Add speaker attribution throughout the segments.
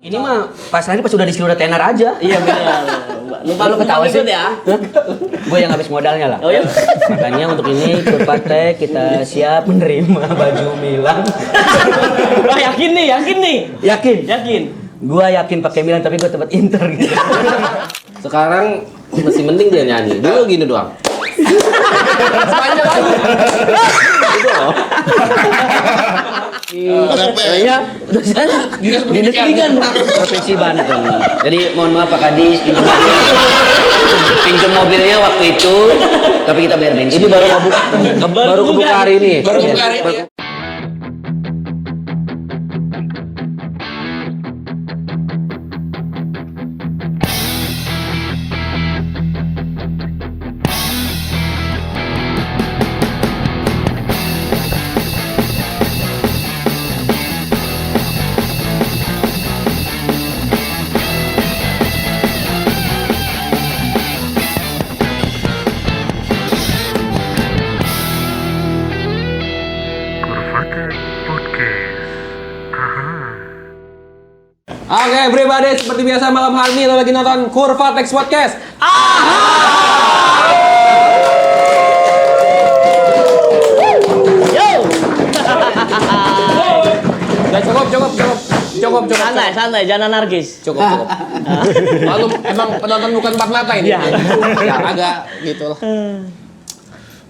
Speaker 1: Ini mah pas nanti pas udah udah tenar aja.
Speaker 2: Iya benar.
Speaker 1: Lupa lu ketawa sih ya. Gue yang habis modalnya lah.
Speaker 2: Oh ya.
Speaker 1: Makanya untuk ini Kurvatek kita siap menerima baju Milan.
Speaker 2: Wah yakin nih.
Speaker 1: Yakin. Gua yakin pakai Milan tapi gua tempat Inter gitu.
Speaker 3: Sekarang masih mending dia nyanyi. Dulu gini doang.
Speaker 2: Sepanjang lagi.
Speaker 3: Gitu loh.
Speaker 1: Kayaknya udah sana. Dinas pendidikan profesi banget kan. Jadi mohon maaf Pak Kadis pinjam mobilnya waktu itu tapi kita bayar bensin. Ini baru kebuka hari ini.
Speaker 3: Baru kebuka hari ini. Oke, everybody, seperti biasa malam hari ini lo lagi nonton Kurvatek Podcast.
Speaker 2: Yo.
Speaker 3: Udah cukup.
Speaker 2: Santai, jangan anarkis.
Speaker 3: Cukup. Lalu emang penonton bukan empat mata ini.
Speaker 2: Iya.
Speaker 3: Ya, agak gitu lah.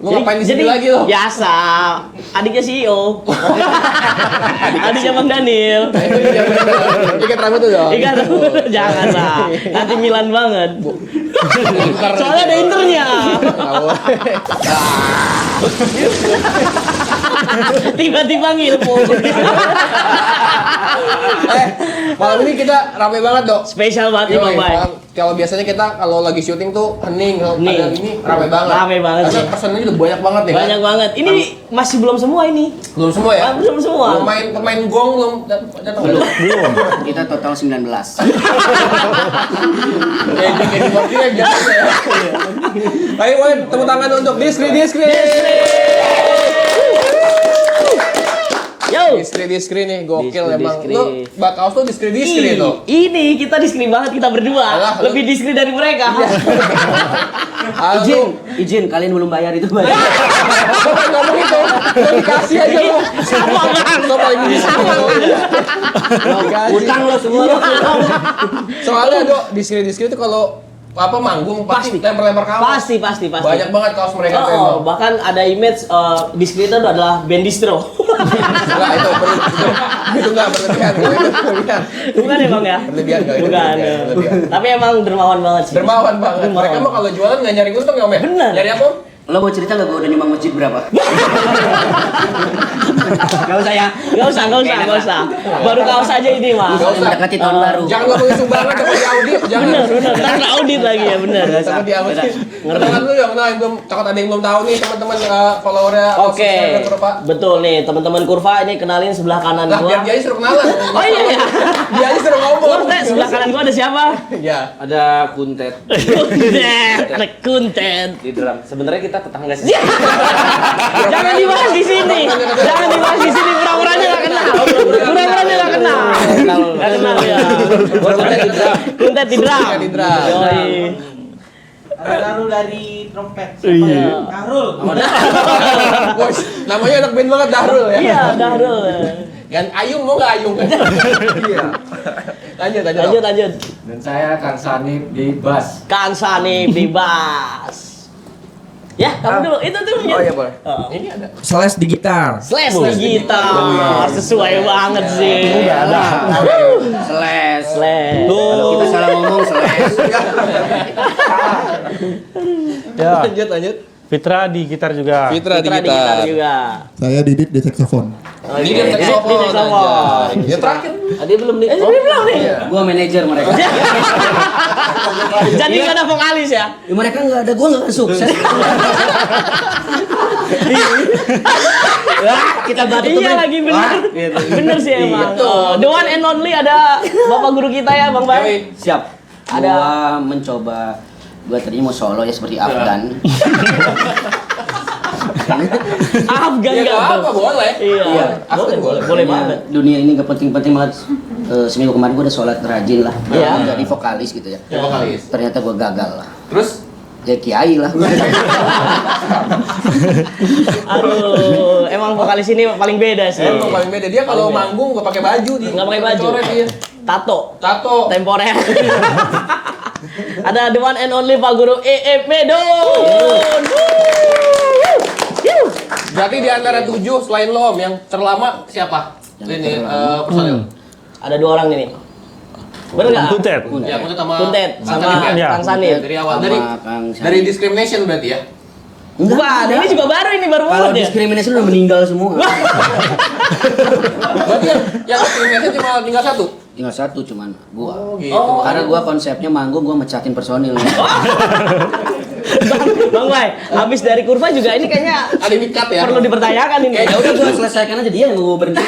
Speaker 3: Lu ngapain di sini lagi lo?
Speaker 2: Biasa. Adiknya CEO. Adiknya Bang Daniel.
Speaker 3: Ikat rambut tuh dong.
Speaker 2: Ikan jangan lah. Nanti Milan banget. Soalnya ada internya. Tiba-tiba ngilmu.
Speaker 3: Malam ini kita rame banget dok.
Speaker 2: Spesial banget nih Bang Bay.
Speaker 3: Kalau biasanya kita kalau lagi syuting tuh hening, kalau
Speaker 2: Hening.
Speaker 3: ada ini rame banget.
Speaker 2: Rame banget
Speaker 3: Karena
Speaker 2: sih.
Speaker 3: personnya udah banyak banget nih.
Speaker 2: Banyak banget. Ini masih belum semua ini.
Speaker 3: Belum semua ya?
Speaker 2: Belum semua.
Speaker 3: Pemain gong belum datang.
Speaker 1: Belum. Kita total 19.
Speaker 3: Kayak di Borneo biasa ya. Ayo, Wan, tepuk tangan untuk Diskri.
Speaker 2: Yo.
Speaker 3: Diskri nih, gokil
Speaker 2: Diskri,
Speaker 3: emang.
Speaker 2: Diskri.
Speaker 3: Lu Bakaus tuh Diskri tuh.
Speaker 2: Ini kita diskri banget kita berdua.
Speaker 3: Alah,
Speaker 2: Lebih diskri dari mereka.
Speaker 1: Izin kalian belum bayar itu bayar.
Speaker 3: Bapak ngomong itu, udah dikasih aja lu.
Speaker 2: Sama kan?
Speaker 3: Bapak ibu sama.
Speaker 1: Utang lo semua lo.
Speaker 3: Soalnya dok, Diskri itu kalau apa manggung pasti lempar kaos.
Speaker 2: Pasti.
Speaker 3: Banyak banget kaos mereka tuh emang.
Speaker 2: Bahkan ada image diskri itu adalah band distro.
Speaker 3: Enggak, itu enggak berlebihan.
Speaker 2: Bukan ya Bang ya?
Speaker 3: Berlebihan enggak itu.
Speaker 2: Bukan.
Speaker 3: Berlebihan.
Speaker 2: Tapi emang dermawan banget sih.
Speaker 3: Dermawan banget.
Speaker 2: Dermawan.
Speaker 3: Mereka mah kalau jualan nggak nyari untung ya Om ya?
Speaker 2: Bener.
Speaker 3: Nyari apa Om?
Speaker 1: Lo mau cerita nggak gue udah nyumbang masjid berapa? Gak usah ya.
Speaker 2: Gak usah. Baru kaos aja ini mah.
Speaker 3: Nggak usah.
Speaker 1: Mendekati tahun baru.
Speaker 3: Jangan ngomongin sumbangan tapi di audit, jangan.
Speaker 2: Bener. Ntar audit lagi ya bener.
Speaker 3: Takut di audit. Kenalan dulu dong, nah yang belum takut ada yang belum tahu nih teman-teman followernya.
Speaker 2: Oke, betul nih teman-teman Kurva ini kenalin sebelah kanan
Speaker 3: Lah
Speaker 2: gua.
Speaker 3: biar dia aja suruh kenalan.
Speaker 2: Oh iya ya.
Speaker 3: Dia aja suruh ngomong.
Speaker 2: Sebelah kanan gua ada siapa?
Speaker 3: Ya.
Speaker 1: Ada kuntet
Speaker 2: Ada kuntet.
Speaker 1: di drum. Sebenarnya kita tetangga sih.
Speaker 2: Jangan dibahas di sini. Pura-puranya nggak kenal. Nggak kenal ya. Kuntet di drum.
Speaker 3: Kuntet di drum.
Speaker 2: Yoi.
Speaker 4: Ada Darul dari trompet.
Speaker 2: Iya.
Speaker 4: Darul.
Speaker 3: Bos, namanya anak band banget Dahrul ya.
Speaker 2: Iya, Darul.
Speaker 3: Gan Ayung mau nggak Ayung? Iya.
Speaker 2: Lanjut.
Speaker 5: Dan saya Kang Sanip di bass.
Speaker 2: Kang Sani bebas. Ya, kamu dulu. Itu dulu.
Speaker 3: Oh iya boleh.
Speaker 2: Oh.
Speaker 3: Ini ada.
Speaker 4: Slash di gitar.
Speaker 2: Slash di gitar. Sesuai banget sih.
Speaker 1: Slash.
Speaker 2: Tuh.
Speaker 1: Kita salah ngomong slash.
Speaker 4: Ya.
Speaker 3: Lanjut.
Speaker 4: Fitra di gitar juga.
Speaker 3: Fitra di
Speaker 2: Fitra
Speaker 3: gitar.
Speaker 2: juga.
Speaker 6: Saya Didit di saksofon.
Speaker 2: Oke.
Speaker 3: Ini dia saksofon.
Speaker 2: Di saksofon.
Speaker 3: Ya terakhir.
Speaker 1: Dia belum nih.
Speaker 2: Belum nih.
Speaker 1: Gua manajer mereka.
Speaker 2: Jadi nggak ada vokalis ya?
Speaker 1: Ya, mereka nggak ada, gua nggak akan sukses. Wah, kita batu
Speaker 2: Iya lagi bener. Bener sih emang. The one and only ada Bapak Guru kita ya Bang Bay.
Speaker 1: Siap.
Speaker 2: Ada-
Speaker 1: Gua mencoba. Gua tadinya mau solo ya seperti Afgan.
Speaker 2: Afgan
Speaker 3: Ya
Speaker 2: nggak
Speaker 3: nggak apa, boleh.
Speaker 2: Iya,
Speaker 3: Afgan boleh.
Speaker 2: boleh banget.
Speaker 1: Dunia ini gak penting-penting banget. Seminggu kemarin gue udah sholat rajin lah.
Speaker 2: Iya.
Speaker 1: Jadi vokalis gitu ya.
Speaker 3: Ya vokalis.
Speaker 1: Ternyata gue gagal lah.
Speaker 3: Terus
Speaker 1: Ya kiai lah.
Speaker 2: Aduh, emang vokalis ini paling beda sih.
Speaker 3: emang paling beda dia kalau manggung nggak pakai baju dia.
Speaker 2: Nggak pakai baju.
Speaker 3: Coret dia.
Speaker 2: Tato
Speaker 3: Tato.
Speaker 2: temporer. Ada the one and only Pak Guru E.E. Medon.
Speaker 3: Berarti di antara 7 selain lo Om yang terlama siapa? Ini personil.
Speaker 2: Ada 2 orang ini. Bener nggak?
Speaker 4: Kuntet.
Speaker 3: Ya, Kuntet sama
Speaker 2: Kuntet
Speaker 3: Kang
Speaker 2: sama
Speaker 3: Sanip ya?
Speaker 2: Kang Sanip.
Speaker 3: Dari awal
Speaker 1: Sama
Speaker 3: dari
Speaker 1: Kang Sanip.
Speaker 3: dari discrimination berarti ya.
Speaker 2: Wah, ini juga baru
Speaker 1: Kalau
Speaker 2: banget ya.
Speaker 1: diskriminasi udah meninggal semua.
Speaker 3: Berarti yang discrimination cuma tinggal 1.
Speaker 1: Tinggal 1 cuman gua.
Speaker 3: Oh, gitu.
Speaker 1: Karena gua konsepnya manggung gua mecatin personil.
Speaker 2: Bang Bay, habis dari kurva juga ini kayaknya
Speaker 3: Ada mikat ya.
Speaker 2: perlu dipertanyakan ini.
Speaker 1: Ya udah gua selesaikan aja, dia yang gua berhenti.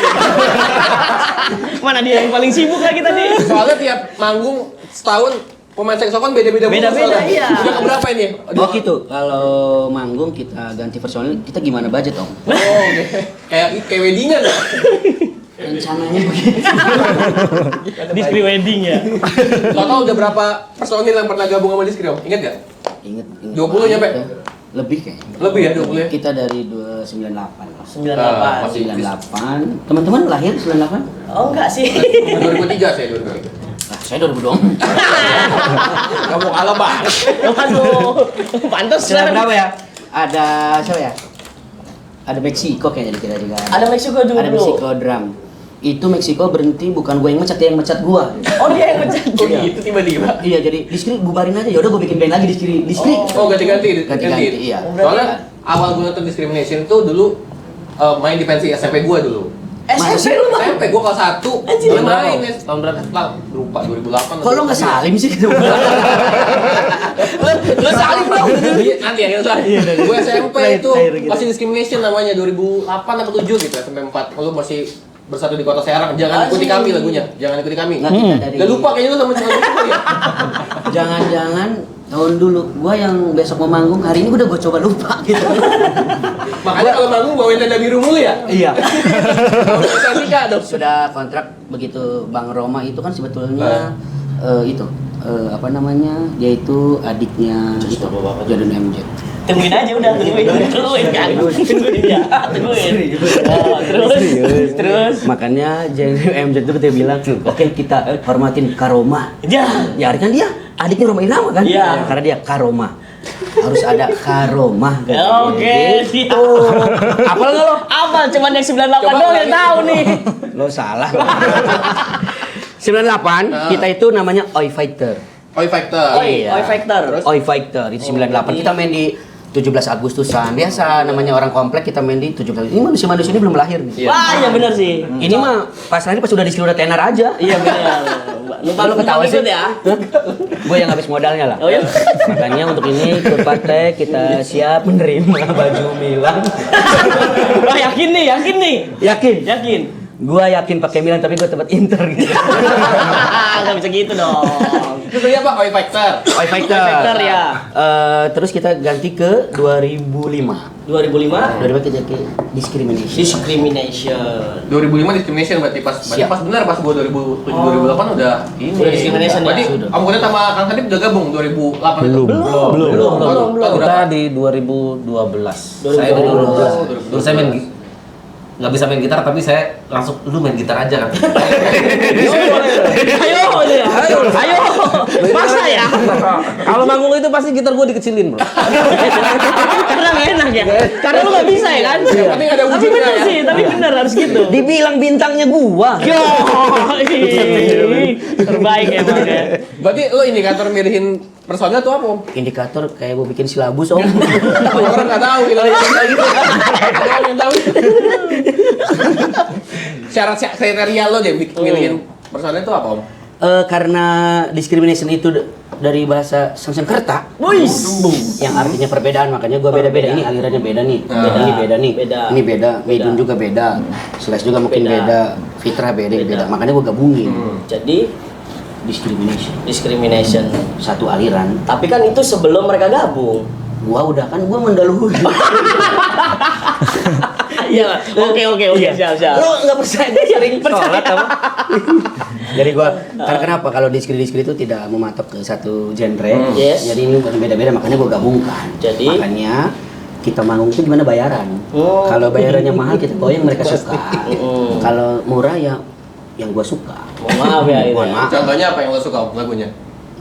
Speaker 2: Mana dia yang paling sibuk lagi tadi?
Speaker 3: Soalnya tiap manggung setahun pemain saxophone beda-beda mulu
Speaker 2: Beda-beda,
Speaker 3: soalnya.
Speaker 2: iya.
Speaker 3: Udah keberapa ini?
Speaker 1: Oh gitu. Kalau manggung kita ganti personil, kita gimana budget om?
Speaker 3: Oh, oke. Kayak weddingan ya.
Speaker 1: Rencananya begitu.
Speaker 2: Di wedding ya.
Speaker 3: Total udah berapa personil yang pernah gabung sama Diskri Om? Ingat gak?
Speaker 1: Ingat.
Speaker 3: 20 nyampe?
Speaker 1: Lebih kayaknya.
Speaker 3: Lebih ya 20 ya?
Speaker 1: Kita dari 298 lah.
Speaker 2: 98.
Speaker 3: Masih
Speaker 1: 98. Teman-teman lahir 98?
Speaker 2: Oh enggak sih.
Speaker 3: 2003 saya 2003.
Speaker 1: Nah, saya 2000 dong.
Speaker 3: Kamu kalah banget.
Speaker 2: Waduh. Pantas
Speaker 1: Sudah berapa ya? Ada siapa ya? Ada Meksiko kayaknya kita juga.
Speaker 2: Ada Meksiko juga
Speaker 1: Ada
Speaker 2: dulu.
Speaker 1: Meksiko drum. Itu Meksiko berhenti bukan gue yang mecat, dia yang mecat gua.
Speaker 2: Oh, dia yang mencet.
Speaker 3: Oh gitu tiba-tiba.
Speaker 1: Iya, jadi Diskri bubarin aja. Ya udah gue bikin band lagi Diskri.
Speaker 3: Oh ganti-ganti.
Speaker 1: Ganti-ganti, iya.
Speaker 3: Soalnya awal gue nonton Discrimination tuh dulu main di pensi SMP gue dulu.
Speaker 2: SMP lu mah.
Speaker 3: SMP gue kelas 1.
Speaker 2: Anjir.
Speaker 3: Gue main ya. Tahun berapa? Lupa 2008.
Speaker 1: Kok lo nggak salim sih?
Speaker 2: Lu saling dong.
Speaker 3: Nanti ya kita gue SMP itu masih Discrimination namanya 2008 atau 7 gitu SMP 4. Lu masih bersatu di kota Serang. Jangan ikuti kami lagunya. Jangan ikuti kami.
Speaker 1: Nggak, kita dari.
Speaker 3: Gak lupa kayaknya lu sama lagu itu ya.
Speaker 1: Jangan-jangan tahun dulu gua yang besok mau manggung, hari ini udah gua coba lupa gitu.
Speaker 3: Makanya kalau manggung bawain tenda biru mulu ya.
Speaker 1: Iya.
Speaker 3: Cantika dong.
Speaker 1: Sudah kontrak begitu Bang Roma itu kan sebetulnya itu apa namanya? Dia itu adiknya itu Jadon MJ.
Speaker 2: Tungguin aja udah, tungguin kan. Tungguin ya. Tungguin. Oh, terus.
Speaker 1: Makanya Jadon MJ itu dia bilang, "Oke, kita hormatin Karoma."
Speaker 2: Ya.
Speaker 1: Ya, kan dia adiknya Roma Irama kan?
Speaker 2: Iya.
Speaker 1: Karena dia Karoma. Harus ada Karoma kan.
Speaker 2: Oke, siap.
Speaker 1: Apal nggak lo?
Speaker 2: Apal cuman yang 98
Speaker 3: Coba
Speaker 2: doang yang
Speaker 3: ulangin.
Speaker 2: tahu nih.
Speaker 1: Lo salah. 98 kita itu namanya Oi Fighter.
Speaker 3: Oi Factor.
Speaker 2: Oi Factor.
Speaker 1: Oi Fighter itu 98. Kita main di 17 Agustusan. Biasa namanya orang komplek kita main di 17. Ini manusia-manusia ini belum lahir nih.
Speaker 2: Wah, ya benar sih.
Speaker 1: Ini mah pas lahir pas udah di udah tenar aja.
Speaker 2: Iya benar.
Speaker 1: Lupa lu ketawa sih
Speaker 2: ya.
Speaker 1: Gue yang habis modalnya lah.
Speaker 2: Oh ya.
Speaker 1: Makanya untuk ini ikut partai kita siap menerima baju Milan.
Speaker 2: Wah, yakin nih.
Speaker 1: Yakin? Gua yakin pakai Milan tapi gua tempat Inter gitu.
Speaker 2: Enggak bisa gitu dong.
Speaker 3: Itu tadi apa? Oi Factor.
Speaker 1: Oi Fighter.
Speaker 2: Oi Fighter, ya.
Speaker 1: Terus kita ganti ke 2005.
Speaker 2: 2005
Speaker 1: 2005 kita ke Discrimination.
Speaker 2: Discrimination.
Speaker 3: 2005 Discrimination berarti pas
Speaker 1: Siap.
Speaker 3: pas benar pas gua 2007 2008 udah ini.
Speaker 2: Udah Discrimination ya?
Speaker 3: Berarti
Speaker 1: Sudah.
Speaker 3: Om Kuntet sama Kang Sanip udah gabung 2008 itu.
Speaker 2: Belum.
Speaker 7: Kita di 2012. Saya di 2012. Dulu saya nggak bisa main gitar tapi saya langsung lu main gitar aja kan.
Speaker 2: Ayo. Masa ya?
Speaker 7: Kalau manggung itu pasti gitar gue dikecilin bro.
Speaker 2: Karena nggak enak ya. Karena lu nggak bisa ya kan?
Speaker 3: Yang penting ada
Speaker 2: Tapi
Speaker 3: wujudnya
Speaker 2: bener
Speaker 3: ya.
Speaker 2: sih, tapi bener harus gitu.
Speaker 1: Dibilang bintangnya gua.
Speaker 2: Yo, terbaik emang ya.
Speaker 3: Berarti lo indikator milihin personil tuh apa Om?
Speaker 1: Indikator kayak gua bikin silabus om.
Speaker 3: Orang nggak tahu kita gitu. Ada orang yang tahu. Syarat kriteria lo deh milihin personil tuh apa Om?
Speaker 1: Karena discrimination itu dari bahasa Sanskerta, yang artinya perbedaan, makanya gua beda-beda. Ini alirannya beda nih, ini beda nih, ini beda, Midun juga beda, Slash juga mungkin beda, Fitrah beda, makanya gua gabungin.
Speaker 2: Jadi
Speaker 1: Discrimination,
Speaker 2: discrimination.
Speaker 1: satu aliran.
Speaker 2: Tapi kan itu sebelum mereka gabung.
Speaker 1: Gua udah kan gua mendahului.
Speaker 2: Iya. Oke, siap.
Speaker 1: Lo nggak percaya gue sering
Speaker 2: Percaya.
Speaker 1: Jadi gua karena kenapa kalau diskri itu tidak mematok ke satu genre.
Speaker 2: Yes.
Speaker 1: Jadi ini beda-beda makanya gua gabungkan.
Speaker 2: Jadi?
Speaker 1: Makanya kita manggung itu gimana bayaran. Kalau bayarannya mahal kita goyang mereka suka. Kalau murah ya yang gua suka.
Speaker 2: Mohon maaf ya.
Speaker 1: Mohon maaf.
Speaker 3: Contohnya apa yang lo suka lagunya?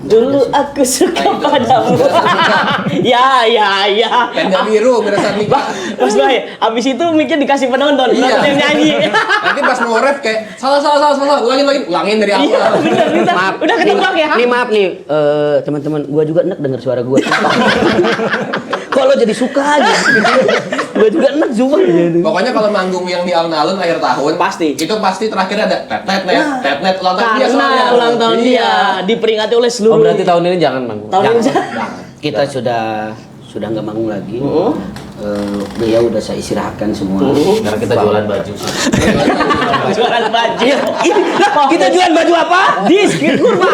Speaker 2: Dulu aku suka padamu. Ya.
Speaker 3: Tenda biru, Mirasan Nikah.
Speaker 2: Mas Bay, abis itu mikir dikasih penonton,
Speaker 3: Iya.
Speaker 2: penonton yang nyanyi.
Speaker 3: Nanti pas mau ref kayak salah, ulangin dari awal.
Speaker 2: Iya, bener.
Speaker 1: Maaf,
Speaker 2: Udah ketebak ya?
Speaker 1: Nih maaf nih, teman-teman, gua juga enak denger suara gua. Kok lo jadi suka aja? Gua juga enak sumpah.
Speaker 3: Pokoknya kalau manggung yang di alun-alun akhir tahun
Speaker 2: Pasti.
Speaker 3: itu pasti terakhir ada tetnet ulang tahun dia soalnya.
Speaker 2: Karena ulang tahun
Speaker 3: Iya.
Speaker 2: dia diperingati oleh
Speaker 7: Oh
Speaker 2: seluruh.
Speaker 7: berarti tahun ini jangan manggung.
Speaker 2: Tahun ini
Speaker 1: Kita sudah nggak manggung lagi. Beliau udah saya istirahatkan semua.
Speaker 7: Karena kita jualan baju.
Speaker 2: jualan baju.
Speaker 1: Kita jual baju apa?
Speaker 2: Diskrit kurma.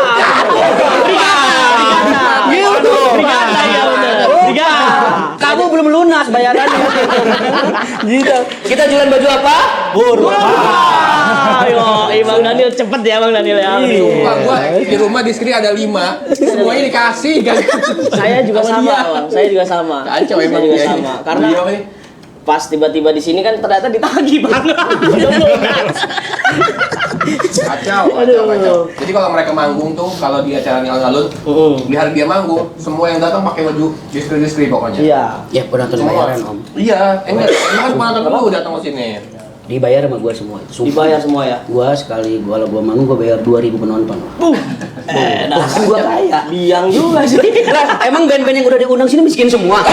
Speaker 2: Brigada ya bener. Brigada.
Speaker 1: Kamu belum lunas bayarannya. Gitu. Kita jualan baju apa?
Speaker 2: Ayo, Bang Daniel cepet ya Bang Daniel ya.
Speaker 3: Sumpah gua di rumah di Skri ada 5, semuanya dikasih kan.
Speaker 2: Saya juga sama, Bang. Saya juga sama.
Speaker 3: Kacau
Speaker 2: Saya
Speaker 3: emang
Speaker 2: juga
Speaker 3: dia.
Speaker 2: sama. Karena
Speaker 3: Beliau nih.
Speaker 2: pas tiba-tiba di sini kan ternyata ditagih Bang.
Speaker 3: Kacau. Jadi kalau mereka manggung tuh, kalau di acara alun-alun, di hari dia manggung, semua yang datang pakai baju distri pokoknya.
Speaker 2: Iya.
Speaker 1: Ya penonton bayaran om.
Speaker 3: Iya, enggak. Ini kan penonton dulu datang ke sini.
Speaker 1: Dibayar sama gua semua. Sumpah.
Speaker 2: Dibayar semua ya.
Speaker 1: Gua sekali kalau gua manggung gua bayar 2.000 penonton. Kan gua kaya.
Speaker 2: Biang juga sih.
Speaker 1: Lah, emang band-band yang udah diundang sini miskin semua.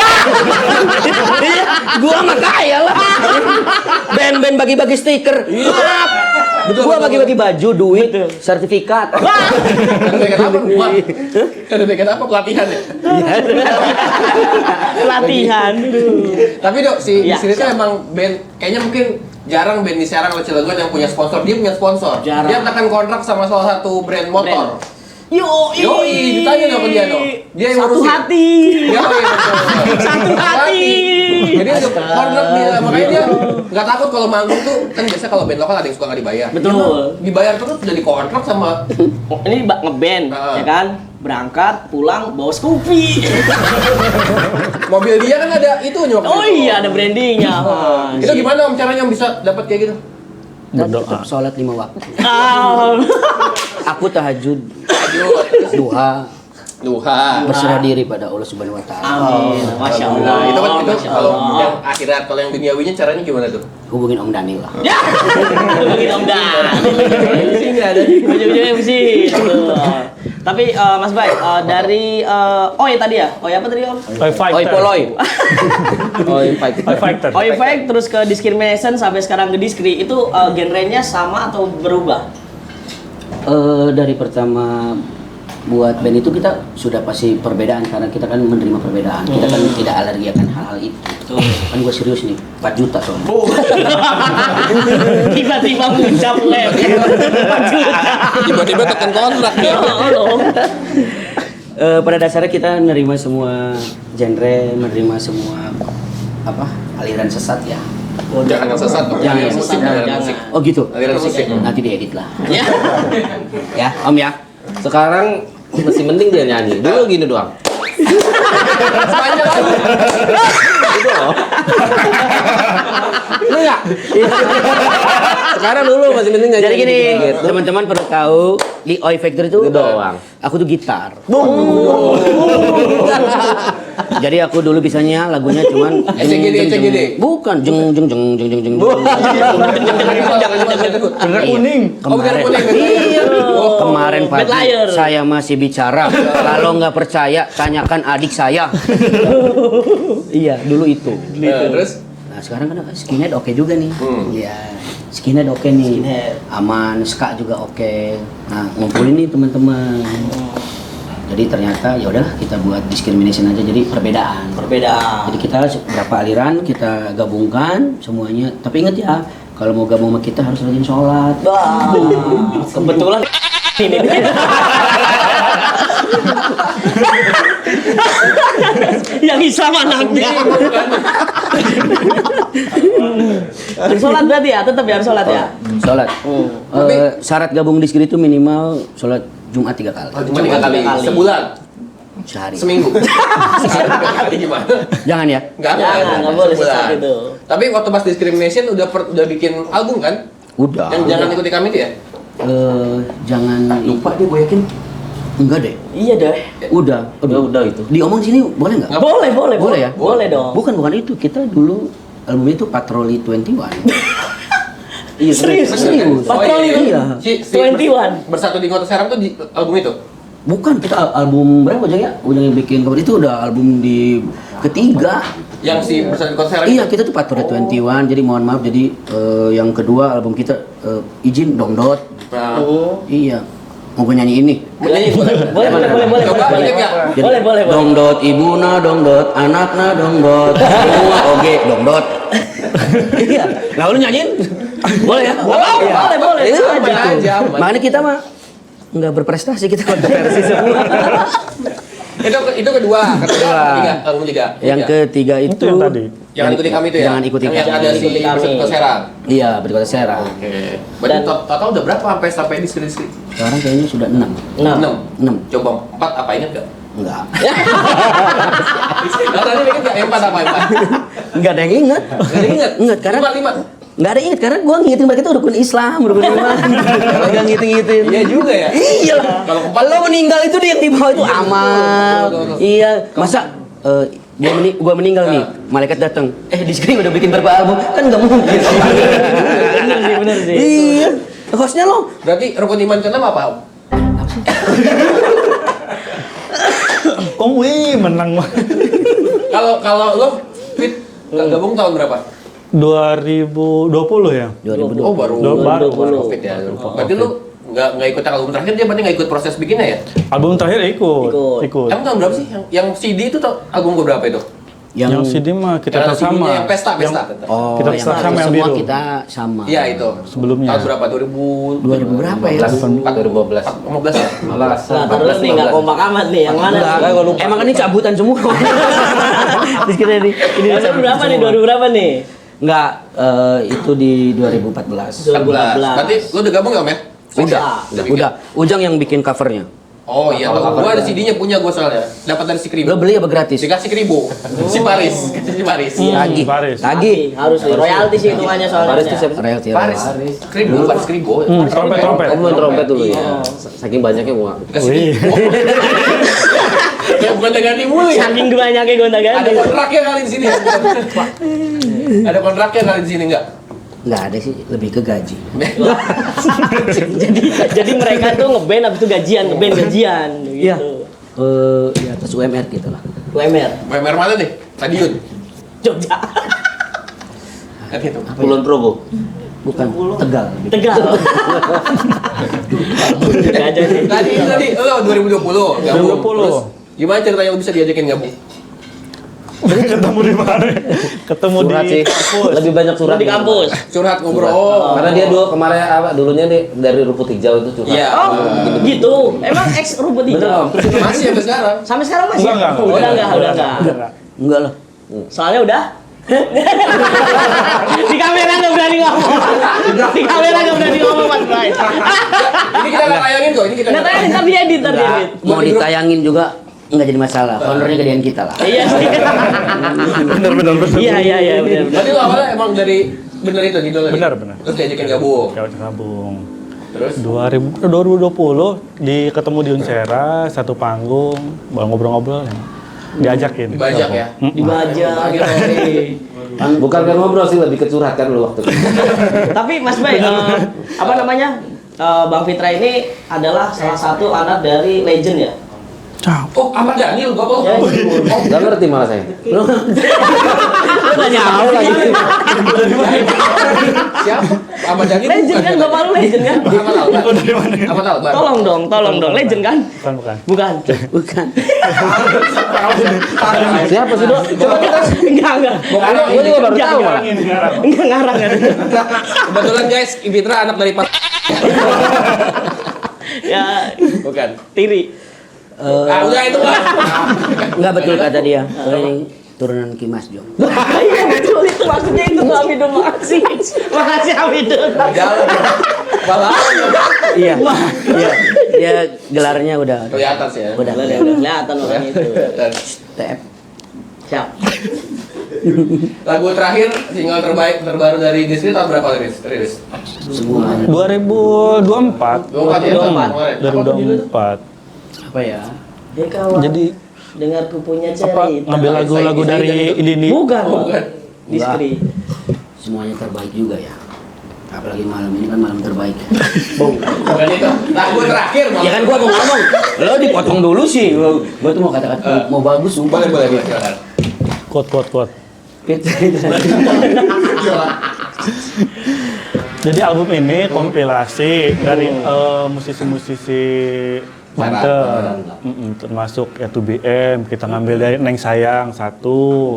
Speaker 1: Gua mah kaya lah. Band-band bagi-bagi stiker. Gua bagi-bagi baju, duit, sertifikat.
Speaker 3: Ada dekat apa rumah? Ada dekat apa pelatihan ya?
Speaker 2: Pelatihan.
Speaker 3: Tapi dok, si
Speaker 2: Iya,
Speaker 3: Skri itu emang band, kayaknya mungkin jarang band di Serang atau Cilegon yang punya sponsor. Dia punya sponsor.
Speaker 2: Jarang.
Speaker 3: Dia tekan kontrak sama salah satu brand motor.
Speaker 2: Yoi,
Speaker 3: ditanya dong ke dia dong. Dia yang
Speaker 2: satu
Speaker 3: ngurusin.
Speaker 2: hati.
Speaker 3: Yoi, betul.
Speaker 2: Satu hati.
Speaker 3: Jadi ada kontrak dia, makanya dia nggak takut kalau manggung tuh, kan biasa kalau band lokal ada yang suka nggak dibayar.
Speaker 2: Betul.
Speaker 3: Dia mah dibayar terus udah dikontrak sama.
Speaker 2: Ini ngeband, ya kan? Berangkat, pulang, bawa Scoopy.
Speaker 3: Mobil dia kan ada itunya waktu
Speaker 2: Oh
Speaker 3: itu.
Speaker 2: iya, ada brandingnya. Mas.
Speaker 3: Itu gimana om caranya om bisa dapat kayak gitu?
Speaker 1: Dan tetap sholat 5 waktu.
Speaker 2: Ah.
Speaker 1: Aku tahajud, duha, berserah diri pada Allah Subhanahu Wa Taala.
Speaker 2: Amin. Masya Allah.
Speaker 3: Nah, itu kan itu
Speaker 2: Masya
Speaker 3: kalau
Speaker 2: Allah.
Speaker 3: yang akhirat, kalau yang duniawinya caranya gimana tuh?
Speaker 1: Hubungin Om Daniel lah.
Speaker 2: Ya. Mungkin Om Dan. Sini ada. Ujung-ujungnya MC. Tapi Mas Bay, dari Oi tadi ya? Oi apa tadi Om?
Speaker 4: Oi fighter.
Speaker 1: Oi poloy.
Speaker 7: Oh, invite.
Speaker 4: Oi fighter.
Speaker 2: Oi Fake terus ke Discrimination sampai sekarang ke Diskri itu genrenya sama atau berubah?
Speaker 1: Dari pertama buat band itu kita sudah pasti perbedaan karena kita kan menerima perbedaan. Kita kan tidak alergi akan hal-hal itu. Kan gue serius nih, 4 juta soalnya.
Speaker 2: Tiba-tiba ngucap lem. 4 juta.
Speaker 3: Tiba-tiba tekan kontrak
Speaker 2: Ya Allah.
Speaker 1: Pada dasarnya kita menerima semua genre, menerima semua aliran sesat ya.
Speaker 3: Jangan yang sesat dong.
Speaker 1: Jangan
Speaker 3: Aliran
Speaker 1: yang
Speaker 3: musik,
Speaker 2: sesat,
Speaker 3: aliran
Speaker 2: jangan.
Speaker 3: musik.
Speaker 1: Oh gitu.
Speaker 3: Aliran musik.
Speaker 1: Nanti diedit lah.
Speaker 2: Ya.
Speaker 1: Ya, Om ya.
Speaker 7: Sekarang masih mending dia nyanyi. Dulu gini doang.
Speaker 3: Sepanjang lagu.
Speaker 7: Lu enggak? Sekarang dulu masih mending nyanyi.
Speaker 1: Jadi gini,
Speaker 7: gitu.
Speaker 1: teman-teman perlu tahu di Oi Factory itu
Speaker 7: Itu doang.
Speaker 1: aku tuh gitar. Jadi aku dulu bisanya lagunya cuman
Speaker 3: ECGD.
Speaker 1: Bukan jeng jeng jeng jeng jeng jeng.
Speaker 3: Bendera kuning. Oh, bendera
Speaker 1: Kemarin,
Speaker 3: kuning.
Speaker 1: iya. Kemarin
Speaker 2: Bad
Speaker 1: pagi
Speaker 2: liar.
Speaker 1: saya masih bicara. Kalau nggak percaya, tanyakan adik saya. Iya, dulu itu.
Speaker 3: Terus
Speaker 1: Nah sekarang kan skinhead oke juga nih. Iya, skinhead oke nih. Aman, ska juga oke. Nah ngumpulin nih teman-teman. Jadi ternyata ya udahlah kita buat discrimination aja, jadi perbedaan. Jadi kita berapa aliran kita gabungkan semuanya. Tapi ingat ya, kalau mau gabung sama kita harus rajin sholat.
Speaker 2: Wah, kebetulan ini. Ya yang Islam anaknya. Sholat berarti ya, tetap ya harus sholat ya.
Speaker 1: Sholat. Syarat gabung di skrip itu minimal sholat Jumat 3 kali.
Speaker 3: Cuma 3 kali sebulan,
Speaker 1: Sehari.
Speaker 3: seminggu. Sekali 3 kali gimana?
Speaker 1: Jangan ya.
Speaker 2: Jangan, nggak boleh
Speaker 3: sebulan.
Speaker 2: sesaat itu.
Speaker 3: Tapi waktu pas discrimination udah bikin album kan?
Speaker 1: Udah.
Speaker 3: Yang jangan ikuti kami itu ya?
Speaker 1: Jangan lupa deh, gue yakin. Enggak deh.
Speaker 2: Iya deh.
Speaker 1: Udah itu. Diomong sini boleh nggak?
Speaker 2: Boleh
Speaker 1: Boleh ya?
Speaker 2: Boleh dong.
Speaker 1: Bukan itu. Kita dulu album itu Patroli 21. Iya,
Speaker 2: Serius?
Speaker 3: Patroli
Speaker 2: itu?
Speaker 1: Iya.
Speaker 2: 21.
Speaker 3: Bersatu di Kota Serang tuh di album itu?
Speaker 1: Bukan, kita album berapa aja ya? Udah yang bikin kemarin itu udah album di ketiga.
Speaker 3: Yang si Bersatu di Kota Serang
Speaker 1: Iya,
Speaker 3: itu?
Speaker 1: kita tuh Patroli 21. Jadi mohon maaf, jadi yang kedua album kita izin Dongdot.
Speaker 3: Nah,
Speaker 1: Iya. Mau gue nyanyi ini?
Speaker 3: nyanyi
Speaker 2: Boleh.
Speaker 3: Coba, inget nggak?
Speaker 2: Boleh.
Speaker 1: Dongdot ibuna dongdot, anakna dongdot, semua oge dongdot. Iya. Lah lu nyanyiin? Boleh ya?
Speaker 2: Boleh.
Speaker 1: Itu
Speaker 3: Aman aja, aman.
Speaker 1: Makanya kita mah nggak berprestasi, kita kontroversi semua.
Speaker 3: Itu kedua, ketiga, album tiga.
Speaker 1: Yang ketiga itu
Speaker 4: Itu yang tadi.
Speaker 3: Jangan ikuti kami itu ya?
Speaker 1: Jangan ikuti
Speaker 3: Yang
Speaker 1: kami.
Speaker 3: ada si
Speaker 2: Ikuti kami.
Speaker 3: Bersatu di Kota Serang.
Speaker 1: Iya, berkota Serang.
Speaker 3: Oke. Berarti
Speaker 2: Dan-
Speaker 3: total udah berapa sampai di skrip?
Speaker 1: Sekarang kayaknya sudah 6.
Speaker 3: 6. Coba 4 apa inget gak?
Speaker 1: Enggak.
Speaker 3: Nah, tadi inget gak? Yang 4 apa?
Speaker 1: Enggak ada yang ingat.
Speaker 3: Gak ada inget?
Speaker 1: Ingat karena
Speaker 3: 5.
Speaker 1: enggak ada yang ingat karena gua ngitung mereka itu rukun Islam, rukun iman. Enggak ngitung-ngitung.
Speaker 3: Iya juga ya.
Speaker 1: Iya lah.
Speaker 3: Kalau keempat
Speaker 1: Kalau meninggal itu dia yang di bawah itu amal.
Speaker 3: betul.
Speaker 1: Iya, masa gua meninggal nih, malaikat datang. Di screen udah bikin berapa album? Kan enggak mungkin.
Speaker 2: Bener sih.
Speaker 1: Iya. Hostnya lo.
Speaker 3: Berarti rukun iman ke-6 apa?
Speaker 4: Kong wih menang.
Speaker 3: Kalau lo fit gabung tahun berapa?
Speaker 4: 2020 ya.
Speaker 1: 2020.
Speaker 3: Oh baru
Speaker 4: Baru.
Speaker 3: Covid ya. Berarti lu nggak ikut album terakhir, dia berarti nggak ikut proses bikinnya ya?
Speaker 4: Album terakhir ikut.
Speaker 3: Emang tahun berapa sih? Yang CD itu album berapa itu?
Speaker 4: Yang CD mah kita
Speaker 3: Yang
Speaker 4: tetap
Speaker 3: CD-nya
Speaker 4: sama.
Speaker 3: yang pesta.
Speaker 1: Oh,
Speaker 4: Kita
Speaker 1: yang
Speaker 4: sama yang
Speaker 1: semua
Speaker 4: biru.
Speaker 1: kita sama.
Speaker 3: Iya itu.
Speaker 4: Sebelumnya.
Speaker 3: Tahun berapa?
Speaker 1: 2000 berapa ya?
Speaker 7: 2015.
Speaker 3: 15 ya?
Speaker 7: Malas.
Speaker 2: Nah, terus nih nggak kompak amat nih. Yang mana?
Speaker 1: Enggak, emang kan ini cabutan semua. Di sini nih. Ini
Speaker 2: Ini berapa nih? 2000 berapa nih?
Speaker 1: Enggak, itu di 2014.
Speaker 3: 14. Berarti lu udah gabung nggak, Met?
Speaker 1: Udah. Ujang yang bikin covernya.
Speaker 3: Oh iya, gua ada CD-nya punya gua soalnya. Dapat dari si Kribo.
Speaker 1: Lo beli apa gratis?
Speaker 3: Dikasih Kribo. Si Paris. Si Paris.
Speaker 1: Lagi.
Speaker 4: Paris.
Speaker 1: Lagi.
Speaker 2: Harus nih. Royalti sih hitungannya soalnya.
Speaker 7: Paris itu siapa?
Speaker 1: Royalti.
Speaker 3: Paris. Kribo, Paris Kribo.
Speaker 4: Trompet.
Speaker 7: Kamu main trompet dulu ya. Saking banyaknya gua.
Speaker 3: Dikasih
Speaker 4: Wih.
Speaker 3: Kribo. Ya bukan ganti mulu ya.
Speaker 2: Saking banyaknya gonta-ganti.
Speaker 3: Ada kontraknya kali di sini. Ada kontraknya kali di sini enggak?
Speaker 1: Enggak ada sih, lebih ke gaji.
Speaker 2: jadi mereka tuh ngeband habis itu gajian
Speaker 1: Iya.
Speaker 2: gitu.
Speaker 1: Di atas UMR gitu lah.
Speaker 2: UMR
Speaker 3: UMR mana nih? Stadion.
Speaker 2: Jogja.
Speaker 3: Kan itu.
Speaker 7: Kulon Progo.
Speaker 1: Bukan Tegal.
Speaker 2: Tegal. Gak aja sih.
Speaker 3: Tadi lo 2020 gabung.
Speaker 4: 2020.
Speaker 3: Terus gimana ceritanya lo bisa diajakin gabung?
Speaker 4: Ketemu di mana? Ketemu di
Speaker 7: Surat sih.
Speaker 4: kampus.
Speaker 7: Lebih banyak surat
Speaker 2: Di kampus.
Speaker 3: Curhat ngobrol. Oh.
Speaker 7: Karena dia dulu kemarin dulunya nih dari rumput hijau itu curhat.
Speaker 3: Iya.
Speaker 2: Oh, gitu. Emang ex rumput hijau.
Speaker 3: Masih sampai sekarang.
Speaker 2: Sampai sekarang masih?
Speaker 4: Enggak.
Speaker 2: Udah enggak.
Speaker 1: Enggak lah.
Speaker 2: Soalnya udah di kamera nggak berani ngomong. Di kamera nggak berani ngomong Mas Bray.
Speaker 3: Ini kita nggak tayangin kok. Ini kita
Speaker 2: Nggak tahu ntar diedit.
Speaker 1: Mau ditayangin juga enggak jadi masalah. Honornya gedean kita lah.
Speaker 2: Iya sih.
Speaker 4: Benar.
Speaker 2: Iya benar.
Speaker 3: Berarti lo awalnya emang dari bener itu judulnya?
Speaker 4: Benar.
Speaker 3: Terus diajakin gabung.
Speaker 4: Gabung gabung.
Speaker 3: Terus?
Speaker 4: 2020 ketemu di Unsera satu panggung, ngobrol-ngobrol ya. Diajakin.
Speaker 3: Dibajak ya?
Speaker 2: Dibajak gitu.
Speaker 7: Bukan kan ngobrol sih, lebih ke curhat kan lu waktu itu.
Speaker 2: Tapi Mas Bay, apa namanya? Bang Fitra ini adalah salah satu anak dari legend ya.
Speaker 3: Oh, Ahmad Daniel gua kok.
Speaker 2: Ya,
Speaker 7: Gak ngerti malah saya.
Speaker 2: Lu nggak nyawa lagi.
Speaker 3: Siapa? Ahmad Daniel
Speaker 2: Legend kan, bapak lu legend kan?
Speaker 3: Ahmad Albar. Ahmad Albar.
Speaker 2: Tolong dong, legend kan?
Speaker 4: Bukan.
Speaker 2: Bukan.
Speaker 1: Bukan.
Speaker 7: Siapa sih, Dok? Coba kita
Speaker 2: Enggak.
Speaker 7: Gua juga baru tahu malah.
Speaker 2: Enggak ngarang kan?
Speaker 3: Kebetulan guys, Fitra anak dari Pak.
Speaker 2: Ya,
Speaker 3: Bukan.
Speaker 2: Tiri.
Speaker 3: Udah itu Pak.
Speaker 1: Enggak betul kata dia. Ini turunan Kimas Jong.
Speaker 2: Iya betul itu maksudnya itu tuh Amidun makasih. Makasih Amidun.
Speaker 3: Jalan. Malah
Speaker 1: Iya. Iya. Dia gelarnya udah.
Speaker 3: kelihatan sih ya.
Speaker 1: Udah.
Speaker 2: Kelihatan orang itu.
Speaker 1: TF.
Speaker 2: Siap.
Speaker 3: Lagu terakhir single terbaru dari Disney tahun berapa rilis?
Speaker 1: Semuanya.
Speaker 4: 2024.
Speaker 3: 24 ya? Kemarin.
Speaker 4: 2024.
Speaker 1: Apa ya?
Speaker 2: Hei kawan.
Speaker 4: Jadi
Speaker 2: dengar ku punya
Speaker 4: apa
Speaker 2: cerita.
Speaker 4: ngambil lagu-lagu dari ini
Speaker 2: Bukan.
Speaker 3: Bukan.
Speaker 2: Diskri.
Speaker 1: Semuanya terbaik juga ya. Apalagi malam ini kan malam terbaik.
Speaker 3: Bukan itu. Lagu terakhir
Speaker 1: Ya kan gua mau ngomong. Lo dipotong dulu sih. Gua tuh mau kata-kata mau bagus sumpah.
Speaker 3: Boleh. Silakan.
Speaker 4: quote.
Speaker 1: Fit.
Speaker 4: Jadi album ini kompilasi dari musisi-musisi Banten, termasuk ya 2BM, kita ngambil dari Neng Sayang satu,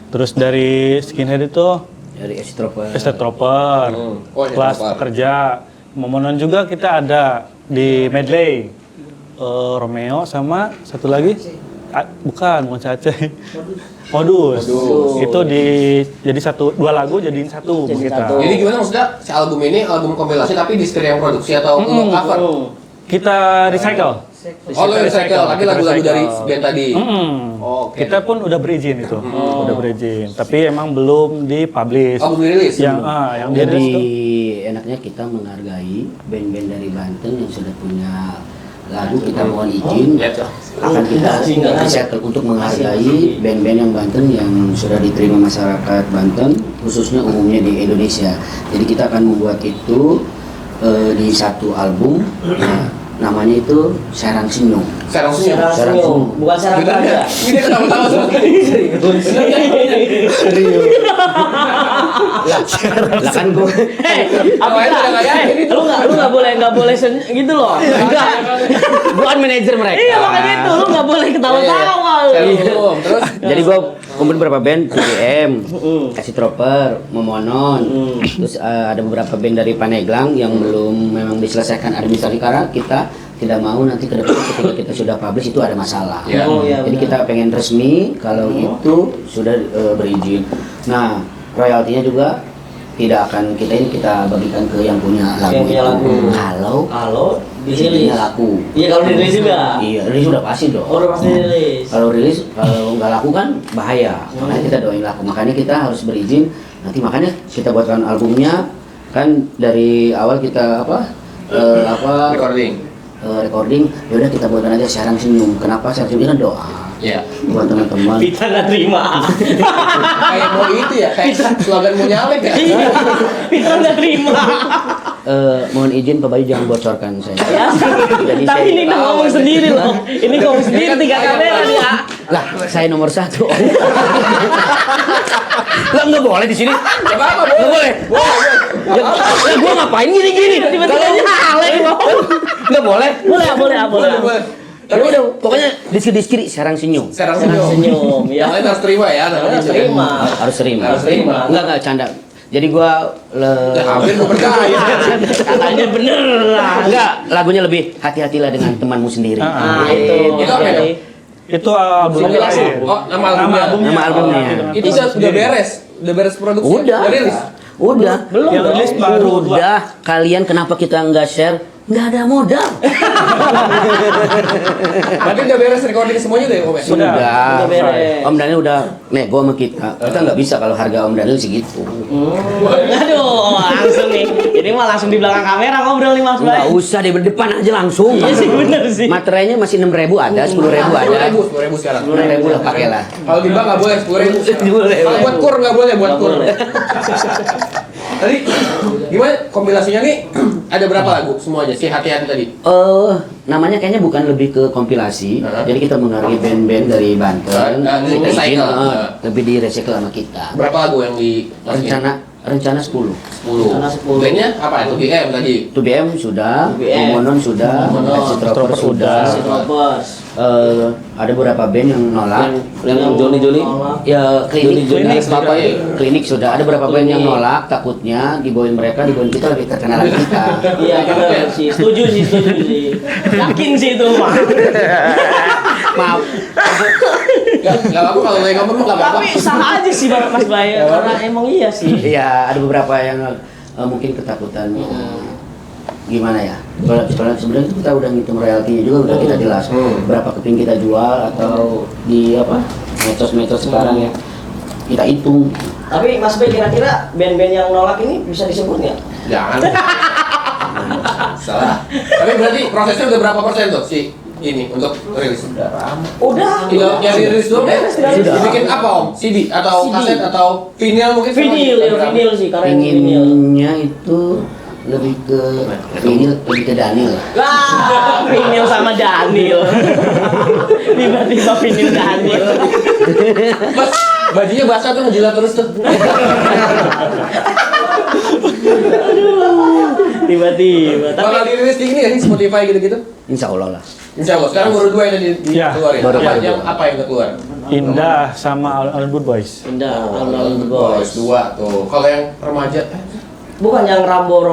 Speaker 4: terus dari Skinhead itu
Speaker 1: Dari Estroper.
Speaker 4: Estate Troper,
Speaker 3: Oh,
Speaker 4: Kelas
Speaker 3: Estate Troper.
Speaker 4: Pekerja, Momonon juga kita ada di medley, Romeo sama satu lagi, bukan Aceh. Modus. Itu jadi dua lagu jadiin satu
Speaker 2: Jadi
Speaker 4: kita.
Speaker 2: satu.
Speaker 3: Jadi gimana maksudnya si album ini album kompilasi tapi Disney yang produksi atau cover?
Speaker 4: Kita recycle.
Speaker 3: Oh lo recycle, tapi
Speaker 4: Kita
Speaker 3: lagu-lagu dari
Speaker 4: recycle.
Speaker 3: band tadi.
Speaker 4: Oke. Kita pun udah berizin itu, udah berizin. Tapi emang belum dipublish.
Speaker 3: Oh, belum dirilis?
Speaker 4: Yang yang
Speaker 1: Jadi
Speaker 4: dirilis tuh.
Speaker 1: enaknya kita menghargai band-band dari Banten yang sudah punya lagu, kita mohon izin akan kita recycle untuk menghargai band-band yang Banten yang sudah diterima masyarakat Banten, khususnya umumnya di Indonesia. Jadi kita akan membuat itu di satu album, ya, namanya itu Serang Senyum.
Speaker 3: Serang senyum.
Speaker 2: Serang senyum, bukan serang
Speaker 3: Bener
Speaker 2: aja.
Speaker 3: nggak? Ini dia ketawa-tawa seperti ini.
Speaker 1: Lah kan gue
Speaker 3: Apa itu udah nggak yakin itu?
Speaker 2: Lu nggak boleh gitu loh.
Speaker 1: enggak, gue kan manajer mereka.
Speaker 2: Iya makanya itu lu nggak boleh ketawa-tawa.
Speaker 3: Serang senyum. Terus
Speaker 1: Jadi gue kumpulin beberapa band, 2BM, Estate Troper, Momonon, terus ada beberapa band dari Paneglang yang belum memang diselesaikan administrasi karena kita tidak mau nanti ke depan ketika kita sudah publish itu ada masalah.
Speaker 3: Ya.
Speaker 2: Oh, iya,
Speaker 1: Jadi
Speaker 2: benar.
Speaker 1: kita pengen resmi kalau itu sudah berizin. Nah, royaltinya juga tidak akan kita bagikan ke yang punya lagu.
Speaker 2: Yang punya
Speaker 1: itu.
Speaker 2: lagu.
Speaker 1: Kalau
Speaker 2: dirilis.
Speaker 1: CD-nya laku.
Speaker 2: Iya kalau dirilis juga.
Speaker 1: Iya, rilis udah pasti dong.
Speaker 2: Oh, udah pasti dirilis.
Speaker 1: Kalau rilis, kalau nggak laku kan bahaya. Makanya kita doain laku. Makanya kita harus berizin. Nanti makanya kita buatkan albumnya kan dari awal kita recording. Yaudah kita buatkan aja Serang Senyum. Kenapa Serang Senyum? Ini kan doa
Speaker 3: ya.
Speaker 1: buat teman-teman.
Speaker 2: Kita nggak terima.
Speaker 3: Kayak mau itu ya, kayak slogan mau nyalek ya.
Speaker 2: Iya, kita nggak terima.
Speaker 1: Mohon izin Pak Bayu jangan bocorkan saya.
Speaker 2: Ya.
Speaker 1: Jadi
Speaker 2: Tapi ini
Speaker 1: saya,
Speaker 2: ngomong sendiri loh. Ini ngomong sendiri 3 kamera dia.
Speaker 1: lah saya nomor 1. Lah nggak boleh di sini.
Speaker 3: Gak apa-apa,
Speaker 1: Nggak boleh. Ya gua ngapain gini-gini?
Speaker 2: Tiba-tiba nyalek loh.
Speaker 1: Nggak boleh.
Speaker 2: Boleh.
Speaker 1: Ya udah, pokoknya diskri Serang Senyum.
Speaker 3: Serang
Speaker 2: Serang senyum, ya.
Speaker 3: Yang lain harus terima ya.
Speaker 2: Harus terima.
Speaker 1: Harus terima.
Speaker 3: Harus terima.
Speaker 1: Enggak canda. Jadi gua
Speaker 3: Hampir gue percaya.
Speaker 2: Katanya bener lah.
Speaker 1: enggak, lagunya lebih hati-hatilah dengan temanmu sendiri.
Speaker 2: Nah, itu.
Speaker 3: Itu apa ya?
Speaker 4: Itu album
Speaker 2: Kompilasi.
Speaker 4: terakhir.
Speaker 3: Oh, nama albumnya.
Speaker 1: Nama albumnya.
Speaker 3: Itu udah beres. Udah beres produksi.
Speaker 1: Udah.
Speaker 3: rilis.
Speaker 1: Udah.
Speaker 2: Belum
Speaker 4: Yang
Speaker 2: dong.
Speaker 4: rilis baru dua.
Speaker 1: Udah, kalian kenapa kita nggak share? Nggak ada modal.
Speaker 3: Berarti udah beres recording semuanya deh, Om.
Speaker 4: Sudah.
Speaker 2: Udah beres.
Speaker 1: Om Daniel udah nego sama kita. Kita nggak bisa kalau harga Om Daniel segitu.
Speaker 2: Aduh, langsung nih. Ini mah langsung di belakang kamera ngobrol nih Mas
Speaker 1: Nggak
Speaker 2: Bay.
Speaker 1: usah di depan aja langsung.
Speaker 2: Iya sih, bener sih.
Speaker 1: Materainya masih 6.000 ada, 10.000 ada.
Speaker 3: 10.000 sekarang.
Speaker 1: 6.000 lah pakai lah.
Speaker 3: Kalau di bank nggak boleh 10.000.
Speaker 1: Boleh.
Speaker 3: Kalau buat kur nggak boleh buat kur. Tadi gimana kompilasinya nih? Ada berapa lagu semuanya? Si hati-hati tadi.
Speaker 1: Namanya kayaknya bukan lebih ke kompilasi. Jadi kita menghargai band-band dari Banten.
Speaker 3: Di
Speaker 1: Kita izin,
Speaker 3: recycle.
Speaker 1: lebih di recycle sama kita.
Speaker 3: Berapa lagu yang di
Speaker 1: Rencana 10.
Speaker 3: 10. Bandnya apa? Itu BM tadi.
Speaker 1: 2BM sudah,
Speaker 2: 2BM.
Speaker 1: Momonon sudah,
Speaker 3: Momonon.
Speaker 1: Estate Troper sudah.
Speaker 2: Tropers.
Speaker 1: Ada beberapa band yang nolak.
Speaker 7: Yang Joni
Speaker 1: Ya klinik,
Speaker 7: Joni apa ya?
Speaker 1: klinik sudah. Ada beberapa band yang nolak, takutnya dibawain mereka, dibawain kita lebih terkenal lagi kita.
Speaker 2: Iya bener sih. Setuju sih. Yakin sih itu mah.
Speaker 1: Maaf.
Speaker 3: Enggak apa-apa kalau lagi ngomong enggak apa-apa.
Speaker 2: Tapi sah aja sih Mas Bay, karena emang iya sih.
Speaker 1: Iya, ada beberapa yang mungkin ketakutan. Gimana ya? Kalau sebenarnya itu kita udah ngitung royaltinya juga udah kita jelas. Berapa keping kita jual atau di apa? Medsos sekarang ya. Kita hitung.
Speaker 2: Tapi Mas Bay kira-kira band-band yang nolak ini bisa disebut nggak?
Speaker 3: Jangan. Salah. Tapi berarti prosesnya udah berapa persen tuh si ini untuk rilis?
Speaker 2: Udah.
Speaker 3: Tinggal nyari rilis doang ya?
Speaker 2: Sudah.
Speaker 3: Dibikin apa Om? CD atau
Speaker 2: CD.
Speaker 3: kaset atau vinyl mungkin?
Speaker 2: Vinyl ya, vinyl sih karena ini vinyl.
Speaker 1: Inginnya itu lebih ke lebih ke Daniel.
Speaker 2: Wah, vinyl sama Daniel. Tiba-tiba vinyl Daniel.
Speaker 3: Mas, bajunya basah tuh ngejilat terus tuh.
Speaker 2: Tiba-tiba. Tapi
Speaker 3: Bakal dirilis di ini ya, Spotify gitu-gitu?
Speaker 1: Insya Allah lah.
Speaker 3: Insya Allah. Sekarang baru 2 yang
Speaker 4: Iya,
Speaker 3: keluarin.
Speaker 1: baru
Speaker 3: Apa yang keluar?
Speaker 4: Indah sama All Good Boys.
Speaker 2: Indah, Alun
Speaker 3: Boys 2 tuh. Kalau yang remaja,
Speaker 2: Bukan yang Rambo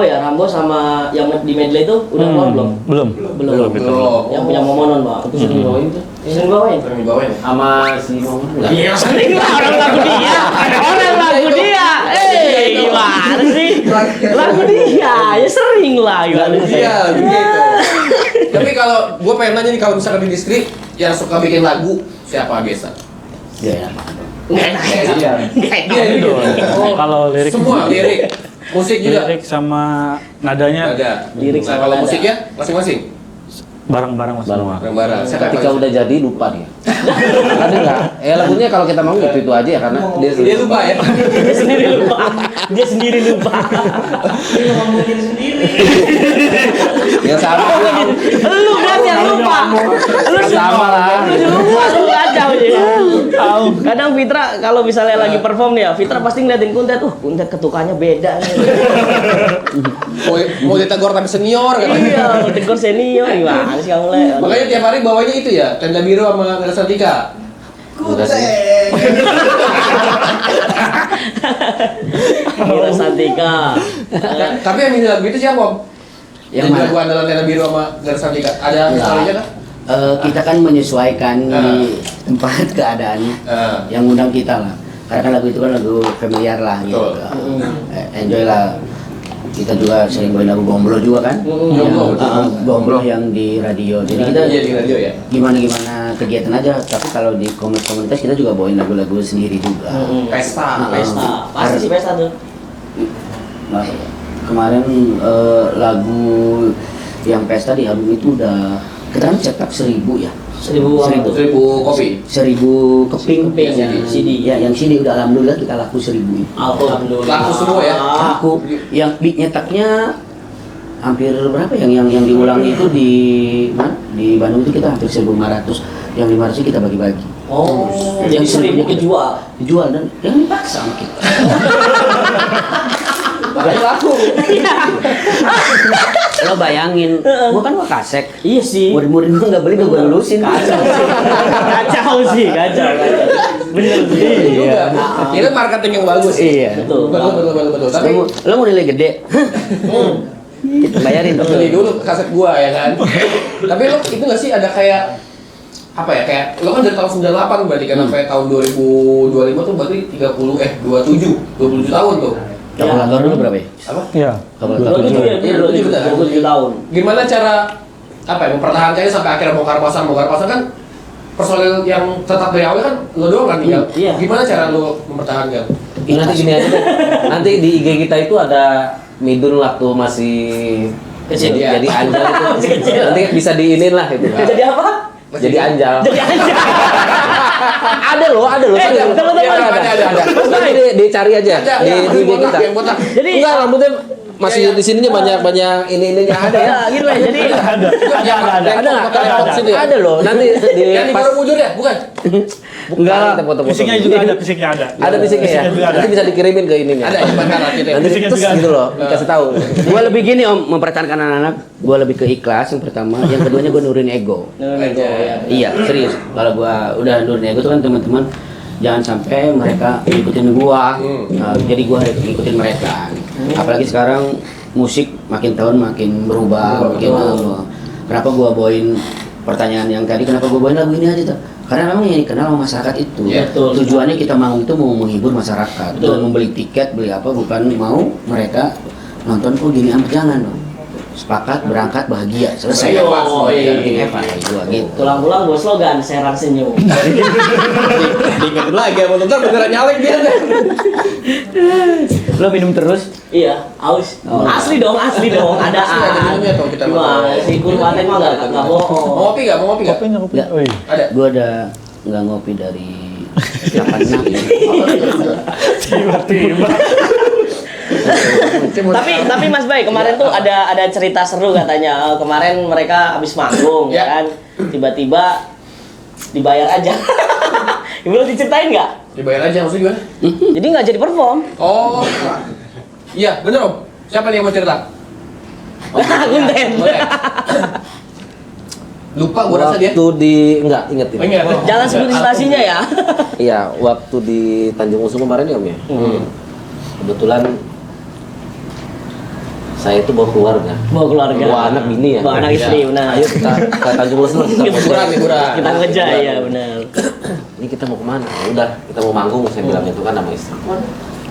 Speaker 2: ya, Rambo sama yang di medley itu udah keluar belum?
Speaker 4: Belum.
Speaker 2: Belum. Yang punya Momonon, Pak. Itu sering bawain tuh. Sering bawain.
Speaker 3: sering dibawain ya?
Speaker 7: Sama si Momen enggak?
Speaker 2: Iya, sering lah orang lagu dia. Orang lagu dia. Gimana sih? Lagu dia, ya sering lah gimana sih?
Speaker 3: Iya, gitu. Tapi kalau gue pengen nanya nih, kalau misalkan di distrik yang suka bikin lagu, siapa biasa?
Speaker 1: Ya enak.
Speaker 2: Nggak enak.
Speaker 3: Iya.
Speaker 2: Nggak enak.
Speaker 3: Oh,
Speaker 4: Kalau lirik
Speaker 3: semua lirik, musik juga.
Speaker 4: lirik sama nadanya
Speaker 3: Ada.
Speaker 2: Lirik
Speaker 3: Nah,
Speaker 2: sama
Speaker 3: kalau
Speaker 2: nada.
Speaker 3: musik ya masing-masing.
Speaker 4: bareng-bareng mas semua.
Speaker 3: Bareng-bareng. Siapa
Speaker 7: Ketika udah jadi lupa dia. Ada enggak? Lagunya kalau kita mau itu aja ya karena
Speaker 3: dia lupa ya.
Speaker 2: Dia sendiri lupa. Dia sendiri lupa. Dia ngomongin sendiri.
Speaker 7: Ya sama.
Speaker 2: Lu kan yang lupa. Lu
Speaker 7: Sama lah.
Speaker 2: Lu lupa lu kacau aja. Kadang Fitra kalau misalnya lagi perform nih ya, Fitra pasti ngeliatin Kuntet, Kuntet ketukannya beda nih.
Speaker 3: Mau ditegur tapi senior katanya.
Speaker 2: Iya, tegur senior gimana sih kamu Le?
Speaker 3: Makanya tiap hari bawanya itu ya, tenda biru sama Garis Sartika.
Speaker 2: Gila Santika.
Speaker 3: Tapi yang milih lagu itu siapa, Om?
Speaker 1: Yang
Speaker 3: Jadi
Speaker 1: mana?
Speaker 3: lagu andalan tenda biru sama Garis Sartika. Ada
Speaker 1: Enggak.
Speaker 3: historinya kan?
Speaker 1: Kita kan menyesuaikan di tempat keadaan yang undang kita lah. Karena kan lagu itu kan lagu familiar lah gitu.
Speaker 3: Betul.
Speaker 1: Enjoy lah. Kita juga sering bawain lagu Gomblo juga kan.
Speaker 3: Gomblo, betul.
Speaker 1: Gomblo yang di radio. Jadi kita
Speaker 3: Iya di radio ya.
Speaker 1: gimana kegiatan aja. Tapi kalau di komunitas kita juga bawain lagu-lagu sendiri juga.
Speaker 3: Pesta.
Speaker 2: Pesta. Pasti sih pesta tuh.
Speaker 1: Nah, kemarin lagu yang pesta di album itu udah kita kan cetak 1000 ya.
Speaker 2: 1000
Speaker 3: 1000 kopi.
Speaker 1: 1000 keping
Speaker 2: Keping,
Speaker 1: yang
Speaker 2: CD.
Speaker 1: Ya, yang CD udah alhamdulillah kita laku 1000.
Speaker 2: Alhamdulillah.
Speaker 3: Laku semua ya?
Speaker 1: Laku. Yang nyetaknya hampir berapa yang diulang itu di mana? Di Bandung itu kita hampir 1500. Yang 500 kita bagi-bagi.
Speaker 2: Oh, jadi 1000 kejual.
Speaker 1: Dijual dan yang dipaksa sama kita.
Speaker 3: Makanya laku.
Speaker 1: Lo bayangin, gua kan Wakasek.
Speaker 2: Iya sih.
Speaker 1: Murid-murid gua nggak beli, gua lulusin.
Speaker 2: Kacau sih, kacau. Bener sih.
Speaker 3: Juga. Itu marketing yang bagus.
Speaker 1: Iya.
Speaker 2: Betul.
Speaker 3: Betul. Tapi
Speaker 1: Lo mau nilai gede? Kita bayarin dong.
Speaker 3: beli dulu kaset gua ya kan. Tapi lo itu nggak sih ada kayak apa ya, kayak lo kan dari tahun 98 berarti kan sampai tahun 2025 tuh berarti 27 tahun tuh.
Speaker 1: Kalkulator dulu berapa ya?
Speaker 3: Apa?
Speaker 4: Iya.
Speaker 2: 27 ya,
Speaker 3: Iya,
Speaker 2: 27 tahun.
Speaker 3: Gimana cara apa ya mempertahankannya sampai akhirnya bongkar pasang kan personil yang tetap dari awal kan lo doang kan tinggal.
Speaker 2: Iya.
Speaker 3: Gimana cara lo mempertahankan?
Speaker 7: Nanti gini aja deh. Nanti di IG kita itu ada Midun waktu masih
Speaker 2: Kecil.
Speaker 7: jadi anjal itu.
Speaker 2: Masih kecil.
Speaker 7: Nanti bisa diinin lah itu.
Speaker 2: Jadi apa?
Speaker 7: Jadi anjal.
Speaker 2: Jadi aja.
Speaker 7: Ada loh.
Speaker 2: teman-teman.
Speaker 3: Ada.
Speaker 7: Nanti dicari aja di IG kita.
Speaker 3: Yang botak.
Speaker 2: Jadi
Speaker 7: Enggak, rambutnya masih di sininya banyak ini ada ya.
Speaker 2: gitu lah. Jadi
Speaker 4: Ada nggak?
Speaker 7: Ada loh. Nanti di
Speaker 3: Yang di
Speaker 7: pas
Speaker 3: Borobudur ya? Bukan?
Speaker 7: enggak kita foto-foto.
Speaker 4: Fisiknya juga ada, fisiknya ada.
Speaker 7: Ada fisiknya ya.
Speaker 4: juga ada.
Speaker 7: Nanti bisa dikirimin ke ininya.
Speaker 3: Ada ya, bentar nanti deh.
Speaker 7: Nanti
Speaker 4: Fisiknya
Speaker 7: terus
Speaker 4: juga ada.
Speaker 7: gitu loh, dikasih tahu.
Speaker 1: Gua lebih gini om, mempertahankan anak-anak. Gua lebih ke ikhlas yang pertama. Yang keduanya gua nurunin ego. Iya serius. Kalau gua udah nurunin ego tuh kan teman-teman jangan sampai mereka ngikutin gua. Nah, jadi gua ngikutin mereka. Apalagi sekarang musik makin tahun makin berubah. Kenapa gua bawain pertanyaan yang tadi kenapa gue bawain lagu ini aja tuh? Karena memang yang dikenal sama masyarakat itu.
Speaker 3: Iya,
Speaker 2: betul.
Speaker 1: Tujuannya kita manggung itu mau menghibur masyarakat. Bukan membeli tiket, beli apa, bukan mau mereka nonton kok gini amat, jangan dong. Sepakat, berangkat, bahagia, selesai.
Speaker 2: Oh, iya.
Speaker 1: Penting Eva, gua gitu.
Speaker 2: Pulang-pulang gue slogan serang senyum.
Speaker 3: Diingetin lagi sama nonton beneran nyalek dia.
Speaker 1: Lo minum terus?
Speaker 2: Iya, aus.
Speaker 1: Oh.
Speaker 2: Asli dong,
Speaker 3: Asli ada
Speaker 2: ada.
Speaker 3: minumnya tuh kita
Speaker 2: Gimana
Speaker 3: makan.
Speaker 2: sih kurbannya mah nggak bohong.
Speaker 3: Mau ngopi nggak? Mau ngopi nggak?
Speaker 4: Kopinya, kopinya.
Speaker 1: Nggak.
Speaker 4: Wih.
Speaker 3: Ada.
Speaker 1: Gua ada nggak ngopi dari 86.
Speaker 4: Tiba-tiba.
Speaker 2: Tapi Mas Bay kemarin tuh ada cerita seru katanya. Kemarin mereka habis manggung
Speaker 3: Ya.
Speaker 2: kan, tiba-tiba dibayar aja. Boleh diceritain nggak?
Speaker 3: Dibayar aja maksudnya gimana?
Speaker 2: Jadi nggak jadi perform.
Speaker 3: Oh. Iya, bener Om. Siapa nih yang mau cerita?
Speaker 2: Kunten.
Speaker 3: Boleh. Lupa gua rasa dia.
Speaker 7: Waktu di enggak inget
Speaker 3: Oh, ingat.
Speaker 2: Jangan sebut instansinya ya.
Speaker 7: Iya, waktu di Tanjung Usung kemarin ya Om ya. Kebetulan saya itu bawa keluarga.
Speaker 2: Bawa keluarga.
Speaker 7: Bawa anak bini ya.
Speaker 2: Bawa anak istri, benar.
Speaker 7: Ayo kita ke Tanjung Usung kita
Speaker 3: Liburan.
Speaker 2: Kita ngejar ya, benar.
Speaker 7: Ini kita mau kemana? Ya udah, kita mau manggung. Saya bilang itu kan sama istri.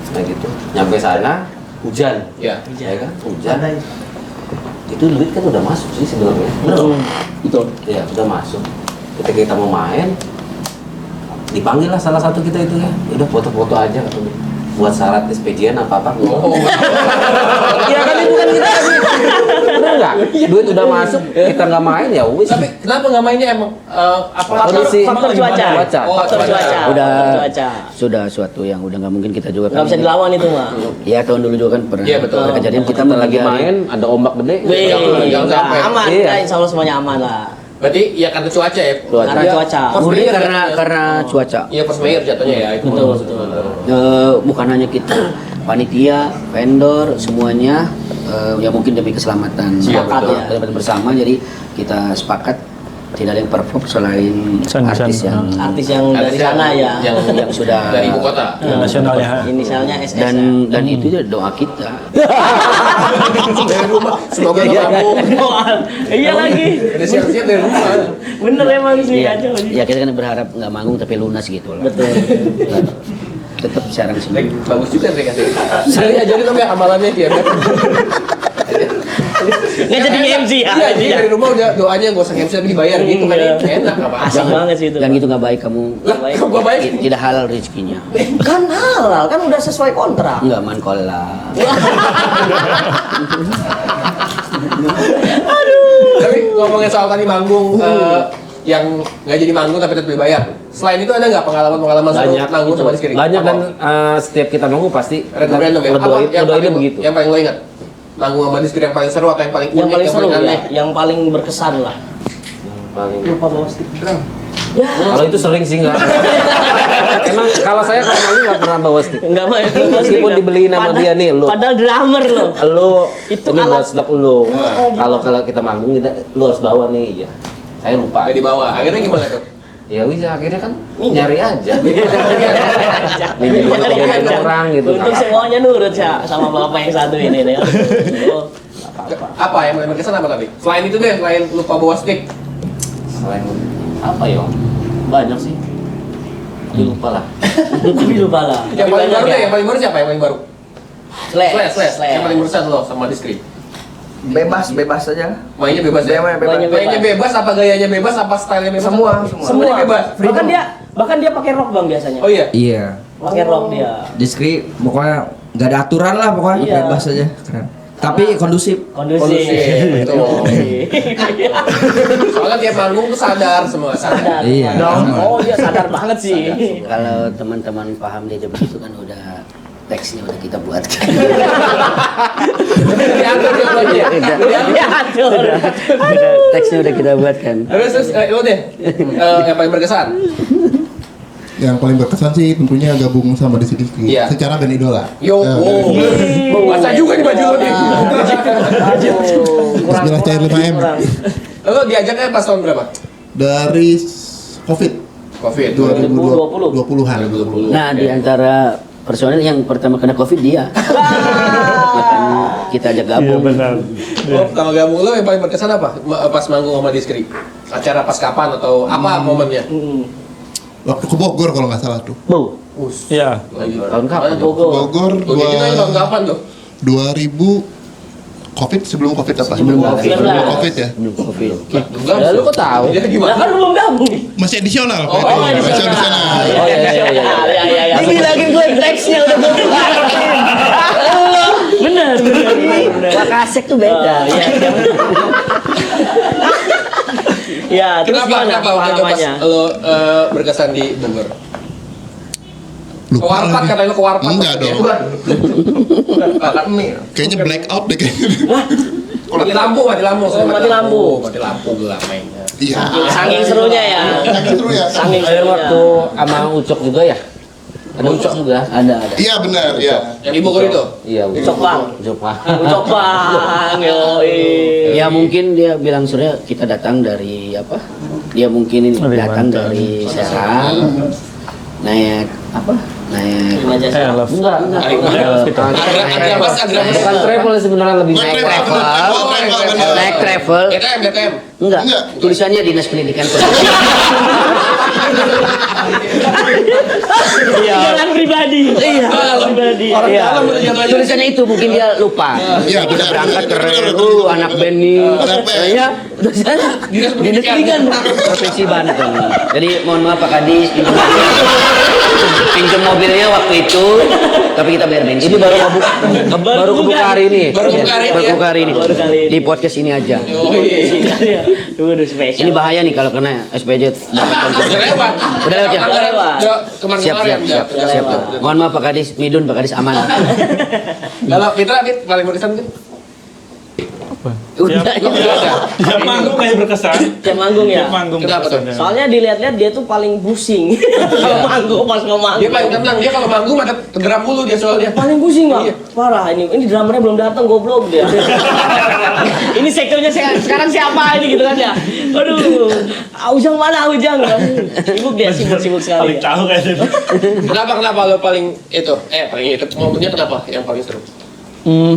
Speaker 7: Nah gitu. Nyampe sana hujan.
Speaker 3: Iya.
Speaker 7: Ya kan? Hujan. Itu duit kan udah masuk sih sebenarnya.
Speaker 3: Betul.
Speaker 7: Iya, udah masuk. Ketika kita mau main, dipanggil lah salah satu kita itu ya. Udah foto-foto aja katanya. Buat syarat SPJ-an apa-apa.
Speaker 3: Oh.
Speaker 7: Iya kan itu kan kita bener nggak? Duit udah masuk, kita nggak main ya wis.
Speaker 3: Tapi kenapa nggak mainnya emang? Apa?
Speaker 2: Faktor cuaca.
Speaker 3: Oh,
Speaker 2: Faktor cuaca.
Speaker 1: Udah
Speaker 2: Faktor cuaca.
Speaker 1: sudah suatu yang udah nggak mungkin kita juga
Speaker 2: Nggak bisa dilawan itu mah.
Speaker 1: Ya tahun dulu juga kan pernah.
Speaker 3: Iya, betul.
Speaker 1: Ada kejadian kita
Speaker 7: Kita
Speaker 1: lagi
Speaker 7: lagi main, ada ombak gede.
Speaker 2: Wih,
Speaker 3: Jangan sampai.
Speaker 2: aman.
Speaker 7: Iya.
Speaker 2: Nah, insya Allah semuanya aman lah.
Speaker 3: Berarti ya karena cuaca ya.
Speaker 2: Karena
Speaker 3: Dia
Speaker 2: cuaca.
Speaker 3: force
Speaker 1: Murni
Speaker 3: mayor
Speaker 1: karena
Speaker 3: jatuhnya.
Speaker 1: karena cuaca.
Speaker 3: Iya force mayor jatuhnya ya. Itu
Speaker 2: Betul,
Speaker 3: maksudnya.
Speaker 1: Bukan hanya kita, panitia, vendor, semuanya ya mungkin demi keselamatan
Speaker 3: Sepakat,
Speaker 1: betul,
Speaker 2: ya.
Speaker 1: keselamatan bersama. Jadi kita sepakat tidak ada yang perform selain artis yang
Speaker 2: Artis yang dari
Speaker 3: Artis
Speaker 2: sana ya.
Speaker 1: yang sudah
Speaker 3: Dari ibu kota.
Speaker 4: Yang nasionalnya.
Speaker 2: Inisialnya SS.
Speaker 1: dan itu ya doa kita.
Speaker 3: Dari rumah. Semoga lo mabuk.
Speaker 2: Iya lagi.
Speaker 3: Ada siap-siap dari rumah.
Speaker 2: Bener emang sih
Speaker 1: Ya,
Speaker 2: aja.
Speaker 1: ya kita kan berharap nggak manggung tapi lunas gitu lah.
Speaker 2: Betul.
Speaker 1: Tetap siaran sendiri.
Speaker 3: Bagus juga sih kasih. Saya ajarin dong ya amalannya dia.
Speaker 2: Nggak jadi MC ya.
Speaker 3: Iya, jadi dari rumah udah doanya gak usah MC tapi dibayar gitu kan. Enak apa?
Speaker 2: Asik banget sih itu.
Speaker 1: Dan itu nggak baik kamu.
Speaker 3: Lah, gua baik.
Speaker 1: Tidak halal rezekinya.
Speaker 2: Kan halal, kan udah sesuai kontrak.
Speaker 1: Enggak mankola.
Speaker 3: Tapi ngomongin soal tadi manggung yang nggak jadi manggung tapi tetap dibayar. Selain itu ada nggak pengalaman seru
Speaker 7: Banyak.
Speaker 3: manggung sama Diskri?
Speaker 7: Banyak dan setiap kita manggung pasti
Speaker 3: random ya. Apa yang
Speaker 7: ngedoainnya
Speaker 3: paling
Speaker 7: begitu.
Speaker 3: Yang paling lo ingat? Manggung sama Diskri yang paling seru atau yang paling unik?
Speaker 2: Yang paling seru
Speaker 3: aneh?
Speaker 2: ya, yang paling berkesan lah.
Speaker 7: Paling
Speaker 2: Lupa bawa stick.
Speaker 7: kalau itu sering sih nggak. Emang kalau saya kalau manggung nggak pernah bawa stick.
Speaker 2: Enggak mah itu
Speaker 7: Meskipun dibeliin sama dia nih, lu.
Speaker 2: Padahal drummer loh.
Speaker 7: Lu
Speaker 2: Itu
Speaker 7: ini
Speaker 2: alat-
Speaker 7: buat stok lu. Kalau kita manggung lu harus bawa nih ya. Saya lupa.
Speaker 3: Nggak dibawa. Akhirnya gimana tuh?
Speaker 7: Ya wis akhirnya kan nyari aja. Minjem orang gitu.
Speaker 2: Untuk semuanya nurut ya sama bapak yang satu ini deh. Oh,
Speaker 3: Apa yang paling berkesan apa tapi? Selain itu deh, selain lupa bawa stick.
Speaker 7: Selain apa ya? Banyak sih. Tapi lupa lah.
Speaker 2: Tapi lupa lah.
Speaker 3: Yang
Speaker 2: Tapi
Speaker 3: paling
Speaker 2: banyak
Speaker 3: baru
Speaker 2: ya.
Speaker 3: deh, yang paling baru siapa yang paling baru? Slash. Yang paling berkesan lo sama Diskri.
Speaker 8: Bebas saja.
Speaker 3: Mainnya bebas ya? Mainnya bebas, apa gayanya bebas, apa stylenya bebas?
Speaker 8: Semua.
Speaker 3: Semuanya bebas.
Speaker 2: Bahkan dia pakai rok bang biasanya.
Speaker 3: Oh iya?
Speaker 8: Iya.
Speaker 2: Pakai rok dia.
Speaker 8: Diskri pokoknya nggak ada aturan lah pokoknya
Speaker 2: Iya.
Speaker 8: bebas saja. Keren. Tapi kondusif.
Speaker 2: Kondusif.
Speaker 3: Betul. Soalnya tiap manggung tuh sadar semua.
Speaker 2: Sadar.
Speaker 8: Iya.
Speaker 2: Oh dia sadar banget sih.
Speaker 1: Kalau teman-teman paham dia begitu kan udah teksnya udah kita buatkan.
Speaker 3: Diatur ya.
Speaker 2: Diatur.
Speaker 1: Teksnya udah kita buatkan.
Speaker 3: Terus lo deh, yang paling berkesan?
Speaker 6: Yang paling berkesan sih tentunya gabung sama Diskri
Speaker 3: Iya.
Speaker 6: secara band idola.
Speaker 3: Yo, basah juga nih baju lo nih.
Speaker 6: Bismillah cair 5M.
Speaker 3: Lo diajaknya pas tahun berapa?
Speaker 6: Dari Covid
Speaker 3: Covid
Speaker 6: 2020-an.
Speaker 1: Nah, di antara personel yang pertama kena Covid dia. Makanya kita ajak
Speaker 4: Iya
Speaker 1: gabung.
Speaker 4: benar.
Speaker 3: Oh, kalau gabung lo yang paling berkesan apa? Pas manggung sama Diskri? acara pas kapan atau apa momennya?
Speaker 6: Waktu ke Bogor kalau nggak salah tuh.
Speaker 4: Iya.
Speaker 7: Tahun kapan?
Speaker 6: Bogor
Speaker 3: Oke, kita tahun kapan tuh?
Speaker 6: 2000 Covid sebelum Covid apa?
Speaker 1: Sebelum Covid.
Speaker 6: Sebelum Covid ya.
Speaker 1: Belum Covid.
Speaker 7: Ya, lu kok tahu?
Speaker 3: Dia gimana?
Speaker 2: Kan belum gabung.
Speaker 6: Masih edisional.
Speaker 3: Oh,
Speaker 6: Masih edisional.
Speaker 7: Oh iya.
Speaker 2: Dibilangin gue teksnya udah gue bener.
Speaker 1: Wakasek tuh beda.
Speaker 2: Ya, terus
Speaker 3: Kenapa
Speaker 2: gimana
Speaker 3: waktu itu pas
Speaker 2: pengalamannya?
Speaker 3: lo berkesan di Bogor? Ke
Speaker 6: Lupa
Speaker 3: Warpat
Speaker 6: lagi.
Speaker 3: katanya lo ke Warpat.
Speaker 6: Enggak
Speaker 3: maksudnya.
Speaker 6: dong.
Speaker 8: Makan mie.
Speaker 6: Kayaknya black out deh kayaknya.
Speaker 3: Mati lampu.
Speaker 2: Mati lampu.
Speaker 3: Mati lampu gelap mainnya.
Speaker 6: Iya.
Speaker 2: Saking serunya ya.
Speaker 6: Agak seru ya.
Speaker 2: Saking
Speaker 7: Akhir
Speaker 2: serunya.
Speaker 7: waktu sama Ucok juga ya? Ada Ucok juga?
Speaker 1: Ada.
Speaker 6: Iya benar, iya.
Speaker 3: Yang di Bogor itu?
Speaker 7: Iya,
Speaker 2: Ucok Bang.
Speaker 7: Ucok Bang.
Speaker 2: Ucok Bang, yoi.
Speaker 1: Ya mungkin dia bilang surya kita datang dari apa? Dia mungkin ini
Speaker 4: Dari
Speaker 1: datang
Speaker 4: Banten.
Speaker 1: dari Serang. Naik apa? Naik
Speaker 4: Love.
Speaker 1: enggak.
Speaker 3: Agramas.
Speaker 7: Bukan travel sebenarnya lebih
Speaker 6: Bukan
Speaker 7: naik
Speaker 6: travel.
Speaker 7: travel.
Speaker 6: Oh, benar.
Speaker 1: Naik travel.
Speaker 3: DTM.
Speaker 1: Enggak.
Speaker 6: Enggak.
Speaker 1: Tulisannya Dinas Pendidikan.
Speaker 2: Jalan pribadi. Iya, pribadi.
Speaker 3: Orang
Speaker 2: Iya.
Speaker 3: dalam udah jalan.
Speaker 1: Tulisannya itu mungkin dia lupa.
Speaker 6: Iya,
Speaker 1: Kita
Speaker 6: benar,
Speaker 1: berangkat
Speaker 6: benar,
Speaker 1: keren.
Speaker 6: benar, benar.
Speaker 1: Anak band nih.
Speaker 6: Anak band.
Speaker 1: Ya, tulisannya
Speaker 3: Dinas
Speaker 1: Dinas
Speaker 3: Pendidikan.
Speaker 1: Pendidikan Provinsi Banten. Jadi mohon maaf Pak Kadis, pinjam mobilnya waktu itu, tapi kita bayar bensin.
Speaker 7: Ini baru kebuka hari ini.
Speaker 3: Baru buka hari ini
Speaker 1: Baru
Speaker 3: ya?
Speaker 1: buka hari ini.
Speaker 2: Baru kali ini.
Speaker 1: Di podcast ini aja.
Speaker 3: Oh iya.
Speaker 2: Tunggu dulu spesial.
Speaker 1: Ini bahaya nih kalau kena SPJ.
Speaker 3: Udah lewat.
Speaker 1: Udah lewat ya?
Speaker 2: Udah lewat.
Speaker 3: Udah
Speaker 1: Siap,
Speaker 3: kemarin-kemarin.
Speaker 1: siap, siap,
Speaker 3: udah
Speaker 1: siap.
Speaker 3: lewat.
Speaker 1: Mohon maaf Pak Kadis, Midun, Pak Kadis aman.
Speaker 3: Kalau Fitra, paling berkesan Fit?
Speaker 1: Udah,
Speaker 4: Tiap manggung kayak berkesan.
Speaker 2: Tiap manggung ya?
Speaker 4: Tiap manggung
Speaker 3: Kenapa tuh?
Speaker 4: berkesan.
Speaker 2: Soalnya dilihat-lihat dia tuh paling pusing kalau manggung pas mau
Speaker 3: Dia
Speaker 2: manggung.
Speaker 3: paling tenang. Dia kalau manggung ada tergerak mulu dia soalnya.
Speaker 2: Paling pusing bang,
Speaker 3: Iya.
Speaker 2: parah ini drummernya belum datang goblok dia. Ini sektornya sekarang siapa ini gitu kan ya? Aduh, Ujang mana Ujang? Sibuk dia, sibuk sekali.
Speaker 4: Paling tahu kayaknya.
Speaker 3: Kenapa lo paling itu? Paling itu momennya kenapa yang paling seru?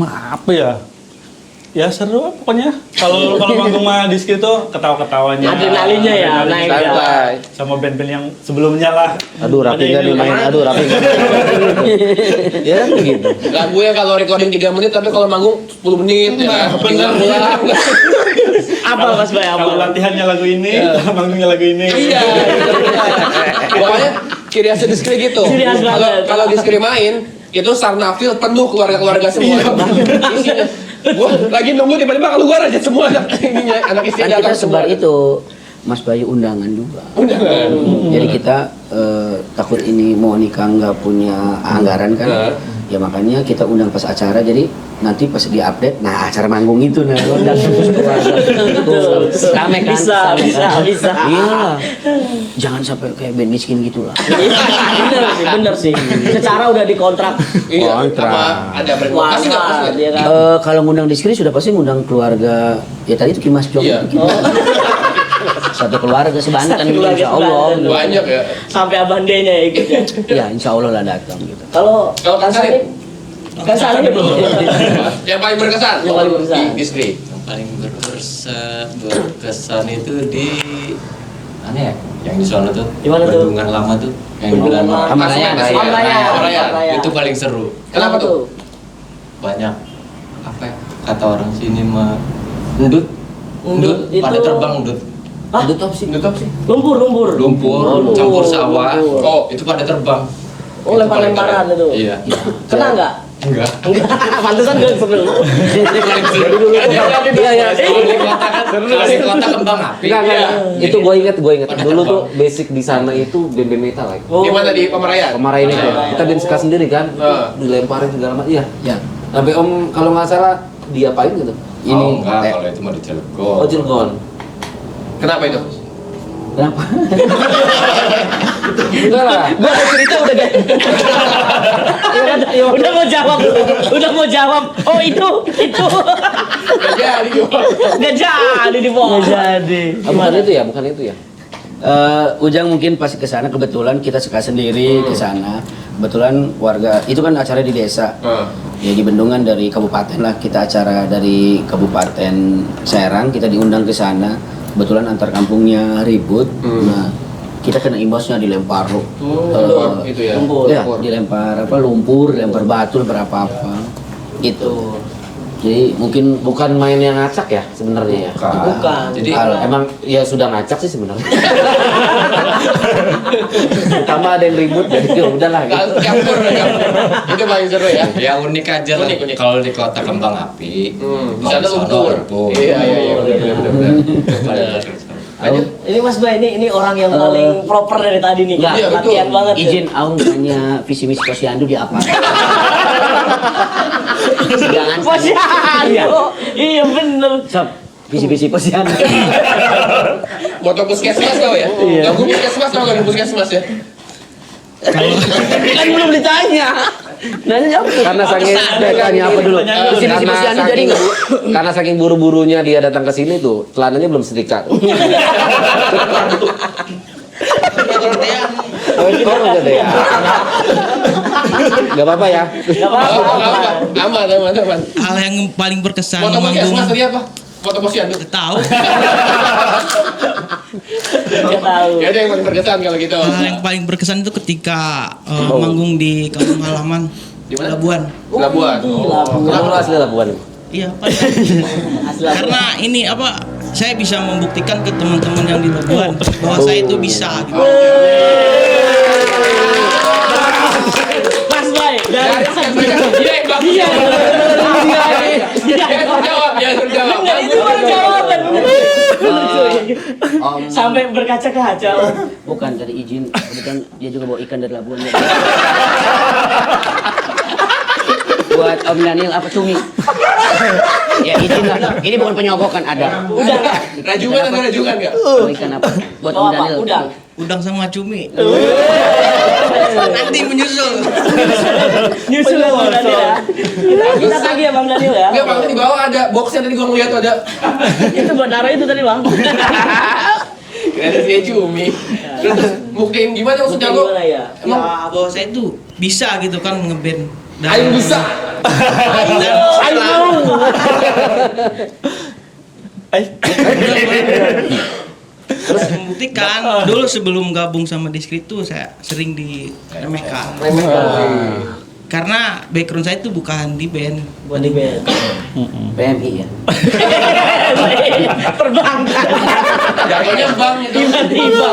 Speaker 4: Apa ya? Ya seru lah pokoknya. Kalau manggung sama Diski itu ketawa-ketawanya.
Speaker 2: Adrenalinnya ya, naik ya.
Speaker 3: Santai.
Speaker 4: Sama band-band yang sebelumnya lah.
Speaker 7: Aduh, rapi nggak nih main? Aduh, rapi nggak? Ya kan begitu.
Speaker 3: Lagu yang kalau recording 3 menit tapi kalau manggung 10 menit ya.
Speaker 4: bener.
Speaker 2: Apa Mas Bay?
Speaker 4: Kalau
Speaker 2: Apa?
Speaker 4: latihannya lagu ini, manggungnya lagu ini.
Speaker 3: Iya. Pokoknya ciri khasnya Diskri gitu.
Speaker 2: Ciri khas banget.
Speaker 3: Kalau Diskri main itu Sarnafil penuh keluarga-keluarga semua. Isinya. Gua lagi nunggu tiba-tiba keluar aja semua anak anak istri
Speaker 1: kan kita
Speaker 3: datang semua.
Speaker 1: sebar itu Mas Bayu undangan juga.
Speaker 3: Undangan.
Speaker 1: Jadi kita takut ini mau nikah nggak punya anggaran kan, ya makanya kita undang pas acara. Jadi nanti pas di update, nah acara manggung itu nah undang rame kan?
Speaker 2: Bisa.
Speaker 1: Iya. Jangan sampai kayak band miskin gitulah.
Speaker 2: Bener sih. Secara udah dikontrak.
Speaker 3: Iya,
Speaker 7: Kontrak.
Speaker 3: sama ada brand kasih nggak
Speaker 2: Wah,
Speaker 3: kasih
Speaker 2: dia
Speaker 3: nggak?
Speaker 2: kan.
Speaker 1: Kalau ngundang Diskri sudah pasti ngundang keluarga. Ya tadi itu Kimas Jong.
Speaker 3: Iya.
Speaker 1: Satu keluarga sebanten,
Speaker 2: Satu keluarga
Speaker 1: insya Allah.
Speaker 2: sebanten.
Speaker 3: Banyak ya.
Speaker 2: Sampai abandenya ya ikut ya.
Speaker 1: Ya insya Allah lah datang gitu.
Speaker 2: Kalau
Speaker 3: Kalau Kang Sarip?
Speaker 2: Kang Sarip.
Speaker 3: Yang paling berkesan.
Speaker 2: Yang paling berkesan.
Speaker 3: Di Diskri.
Speaker 9: Yang paling berkesan itu di mana ya? Yang di sana tuh.
Speaker 2: Di mana tuh?
Speaker 9: Bendungan lama tuh. Yang
Speaker 2: Bendungan
Speaker 9: bulan
Speaker 2: Lama.
Speaker 1: Amaraya.
Speaker 2: Amaraya.
Speaker 9: Itu paling seru.
Speaker 3: Kenapa tuh?
Speaker 9: Banyak apa ya? Kata orang sini mah endut.
Speaker 2: Endut itu-
Speaker 9: Pada terbang endut.
Speaker 2: Hah?
Speaker 1: Itu top sih.
Speaker 3: Nutup sih.
Speaker 2: Lumpur.
Speaker 9: Lumpur, campur sawah.
Speaker 3: Oh.
Speaker 9: Itu pada terbang.
Speaker 2: Oh,
Speaker 9: Itu
Speaker 2: lempar-lemparan
Speaker 9: paling
Speaker 2: itu.
Speaker 9: keren. Iya.
Speaker 2: Kena enggak?
Speaker 9: Enggak.
Speaker 2: Enggak. Pantesan gue seru.
Speaker 9: Paling seru.
Speaker 7: Iya, iya.
Speaker 9: Kalau di kota kan kalau di kota kembang api.
Speaker 7: Enggak. Itu gue inget. Dulu tuh basic di sana itu band metal like.
Speaker 2: Oh.
Speaker 3: Di mana di Pemerayan?
Speaker 7: Kemarin itu kita band ska sendiri kan, dilemparin segala macam. Iya.
Speaker 1: Ya.
Speaker 7: Sampai om kalau nggak salah diapain gitu.
Speaker 9: Oh, enggak, kalau itu mah di Cilegon.
Speaker 7: Oh Cilegon.
Speaker 3: Kenapa itu?
Speaker 1: Kenapa?
Speaker 7: Enggak lah.
Speaker 2: Gua ada cerita udah gak. Udah mau jawab. Oh itu.
Speaker 3: Gak jadi gua.
Speaker 2: Gak jadi dibawa.
Speaker 7: Bukan itu ya.
Speaker 1: Ujang mungkin pasti ke sana, kebetulan kita suka sendiri ke sana. Kebetulan warga itu kan acara di desa. Ya di Bendungan dari kabupaten lah, kita acara dari Kabupaten Serang, kita diundang ke sana. kebetulan antar kampungnya ribut. Nah, kita kena imbasnya dilempar
Speaker 3: itu ya.
Speaker 1: ya, dilempar lumpur, dilempar batu, lempar apa-apa. Gitu. Jadi mungkin bukan main yang ngacak ya sebenarnya ya.
Speaker 2: Bukan.
Speaker 3: Jadi
Speaker 1: Emang ya sudah ngacak sih sebenarnya. Pertama ada yang ribut jadi ya udahlah.
Speaker 3: campur. Itu paling seru ya.
Speaker 9: Ya unik aja lah.
Speaker 3: Unik.
Speaker 9: Kalau di kota kembang api,
Speaker 3: Di sana lumpur.
Speaker 9: lumpur.
Speaker 3: Iya, benar. Lanjut.
Speaker 2: Ini Mas Bay, ini orang yang paling proper dari tadi nih.
Speaker 1: Enggak,
Speaker 3: Iya, betul.
Speaker 2: Latihan banget.
Speaker 1: Izin Aung tanya visi misi Posyandu di apa? Jangan
Speaker 2: Posyandu. Iya bener.
Speaker 1: Sob, visi Posyandu.
Speaker 3: Moto puskesmas tau ya? Gabung puskesmas tau gabung puskesmas ya?
Speaker 1: Kan belum ditanya. Nanya apa?
Speaker 7: Karena saking tanya apa dulu?
Speaker 1: Visi Posyandu jadi nggak?
Speaker 7: Karena saking buru-burunya dia datang ke sini tuh, celananya belum setrika. Oh, enggak deh ya. Gak apa-apa ya.
Speaker 3: Aman.
Speaker 10: Hal yang paling berkesan
Speaker 3: Moto
Speaker 10: manggung
Speaker 3: puskesmas tadi apa? Moto posyandu.
Speaker 10: tahu
Speaker 2: Nggak tahu.
Speaker 3: Ya ada yang paling berkesan kalau gitu.
Speaker 10: hal yang paling berkesan itu ketika manggung di kampung halaman
Speaker 3: Di mana?
Speaker 10: Labuan.
Speaker 3: Labuan.
Speaker 7: Kamu lu asli Labuan.
Speaker 10: Iya, Pak. Karena ini apa? Saya bisa membuktikan ke teman-teman yang di Labuan bahwa saya itu bisa gitu.
Speaker 2: Mas Bay, dari
Speaker 3: Dia terjawab.
Speaker 2: Bener, itu baru jawaban. Sampai berkaca-kaca.
Speaker 1: Bukan dari izin, kebetulan dia juga bawa ikan dari Labuan. Buat Om Daniel apa cumi? Ya izin lah. Ini bukan penyogokan ada.
Speaker 2: Udah nggak?
Speaker 3: Rajungan nggak?
Speaker 1: Bawa ikan apa? Buat Om
Speaker 2: Oh, apa?
Speaker 1: Daniel.
Speaker 2: Udang.
Speaker 10: Udang sama cumi. Nanti menyusul.
Speaker 2: Nyusul ya Bang Daniel ya. Kita tagih ya Bang Daniel ya.
Speaker 3: Enggak, Bang, di bawah ada boxnya tadi gua ngeliat tuh ada.
Speaker 2: Itu buat naruh itu tadi Bang.
Speaker 3: Kira dia cumi. Terus buktiin gimana maksudnya
Speaker 2: Mungkin
Speaker 3: lo?
Speaker 2: gimana ya?
Speaker 10: Ya, bahwa saya itu bisa gitu kan ngeband.
Speaker 3: Ayo bisa.
Speaker 10: Terus membuktikan dulu sebelum gabung sama Diskrit tuh saya sering diremehkan. Karena background saya itu bukan di band.
Speaker 2: Buat di band.
Speaker 1: PMI ya.
Speaker 2: Perbankan.
Speaker 3: Jatuhnya bang itu.
Speaker 2: Tiba-tiba.